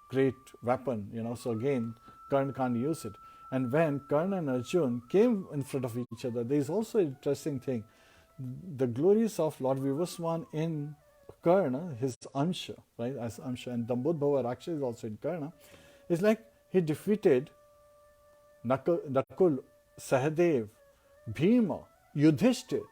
great weapon, So again, Karna can't use it. And when Karna and Arjun came in front of each other, there is also an interesting thing. The glories of Lord Vivaswan in Karna, his Amsha, right, as Amsha, and Dambodhava Rakshasa is also in Karna, is like he defeated Nakul, Sahadev, Bhima, Yudhishthir.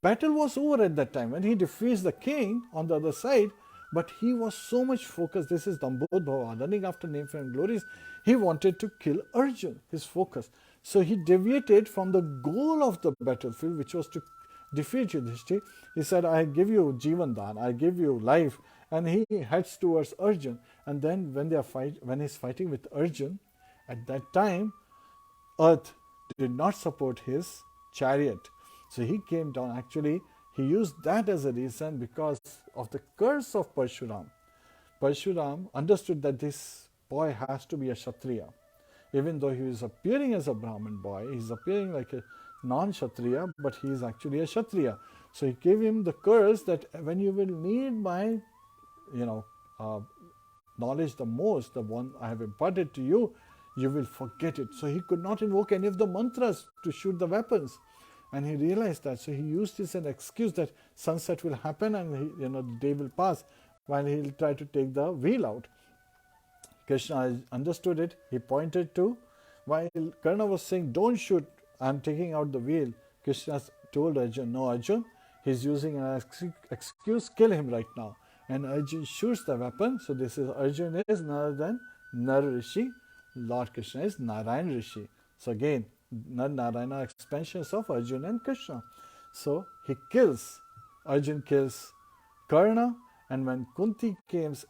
Battle was over at that time when he defeats the king on the other side, but he was so much focused. This is Dambodhava, running after name, fame, and glories. He wanted to kill Arjun, his focus. So he deviated from the goal of the battlefield, which was to defeat Yudhishthir. He said, I give you Jivan Dan, I give you life. And he heads towards Arjun. And then when he's fighting with Arjun, at that time, earth did not support his chariot. So he came down. Actually, he used that as a reason because of the curse of Parshuram. Parshuram understood that this boy has to be a Kshatriya. Even though he is appearing as a Brahmin boy, he's appearing like a non-Kshatriya, but he is actually a Kshatriya. So he gave him the curse that when you will need my, knowledge the most, the one I have imparted to you, you will forget it. So he could not invoke any of the mantras to shoot the weapons. And he realized that. So he used this as an excuse that sunset will happen and the day will pass while he'll try to take the wheel out. Krishna understood it. He pointed to, while Karna was saying, don't shoot, I'm taking out the wheel. Krishna told Arjun, no, Arjun, he's using an excuse, kill him right now. And Arjun shoots the weapon. So this is, Arjun is none other than Nar Rishi. Lord Krishna is Narayan Rishi. So again, Narayana expansions of Arjun and Krishna. So he kills, Arjun kills Karna, and when Kunti comes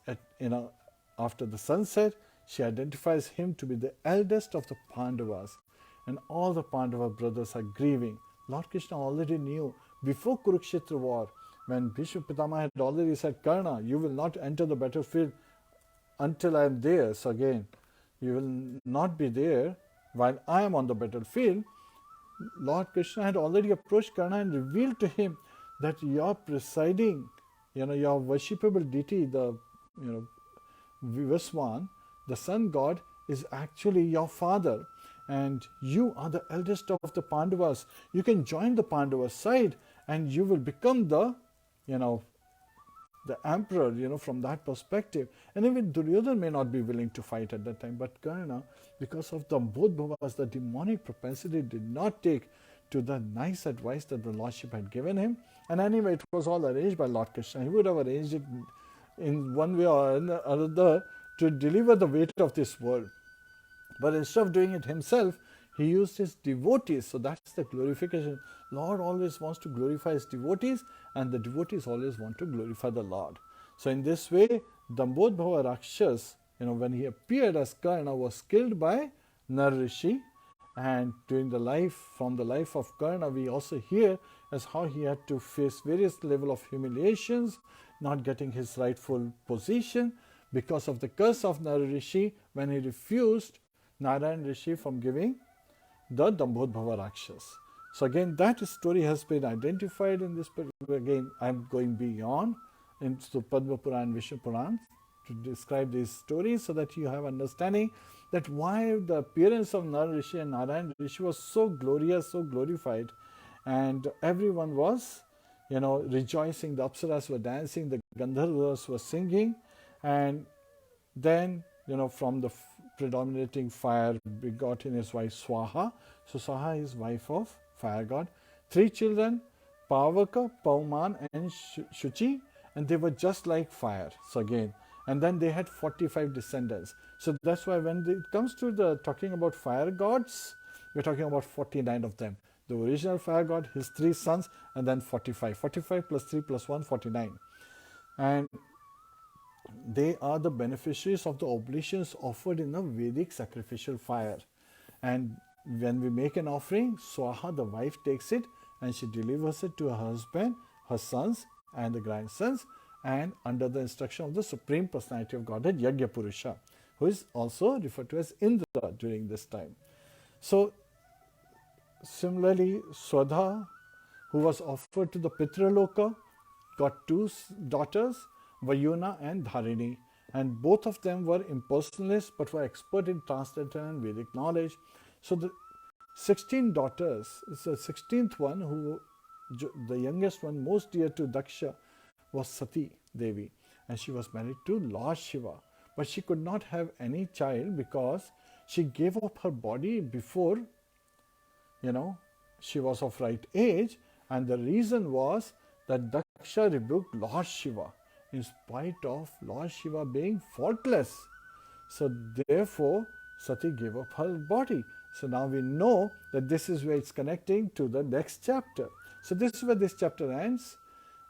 after the sunset, she identifies him to be the eldest of the Pandavas. And all the Pandava brothers are grieving. Lord Krishna already knew before Kurukshetra war, when Bhishma Pitama had already said, Karna, you will not enter the battlefield until I am there. So again, you will not be there while I am on the battlefield. Lord Krishna had already approached Karna and revealed to him that your presiding, your worshipable deity, the, Vivaswan, the sun god, is actually your father. And you are the eldest of the Pandavas. You can join the Pandavas side and you will become the, the emperor, from that perspective. And even Duryodhana may not be willing to fight at that time. But Karna, because of the bodhbhavas, the demonic propensity, did not take to the nice advice that the Lordship had given him. And anyway, it was all arranged by Lord Krishna. He would have arranged it in one way or another to deliver the weight of this world. But instead of doing it himself, he used his devotees. So that's the glorification. Lord always wants to glorify his devotees, and the devotees always want to glorify the Lord. So in this way, Dambodhbhava Rakshas, when he appeared as Karna, was killed by Nar Rishi. And from the life of Karna, we also hear as how he had to face various level of humiliations, not getting his rightful position because of the curse of Nar Rishi when he refused Narayan Rishi from giving the Dambodhbhava Rakshas. So again, that story has been identified in this, but again, I'm going beyond into Padma Purana and Vishnu Purana to describe these stories so that you have understanding that why the appearance of Nar Rishi and Narayan Rishi was so glorious, so glorified, and everyone was, rejoicing. The Apsaras were dancing, the Gandharvas were singing, and then, from the predominating fire begotten his wife Swaha. So Swaha is wife of fire god. 3 children, Pavaka, Pauman and Shuchi, and they were just like fire. So again, and then they had 45 descendants. So that's why when it comes to the talking about fire gods, we're talking about 49 of them. The original fire god, his 3 sons, and then 45. 45 plus 3 plus 1, 49. And they are the beneficiaries of the oblations offered in a Vedic sacrificial fire. And when we make an offering, Swaha, the wife, takes it and she delivers it to her husband, her sons, and the grandsons, and under the instruction of the Supreme Personality of Godhead, Yajna Purusha, who is also referred to as Indra during this time. So, similarly, Swadha, who was offered to the Pitraloka, got 2 daughters, Vayuna and Dharini, and both of them were impersonalists but were expert in transcendental and Vedic knowledge. So the 16 daughters, the 16th one, who the youngest one, most dear to Daksha, was Sati Devi, and she was married to Lord Shiva, but she could not have any child because she gave up her body before, she was of right age, and the reason was that Daksha rebuked Lord Shiva in spite of Lord Shiva being faultless. So therefore, Sati gave up her body. So now we know that this is where it's connecting to the next chapter. So this is where this chapter ends,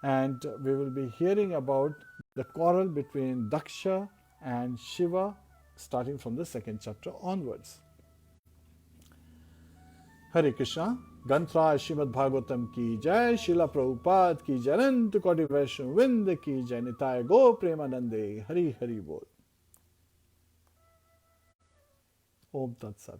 and we will be hearing about the quarrel between Daksha and Shiva starting from the 2nd chapter onwards. Hare Krishna. Gantra Srimad Bhagavatam ki jai, Srila Prabhupada ki jai, Anant Koti Vaishnav Vrinda ki jai, Nitaya Go Premanande, Hari Hari Bol. Om Tat Sat.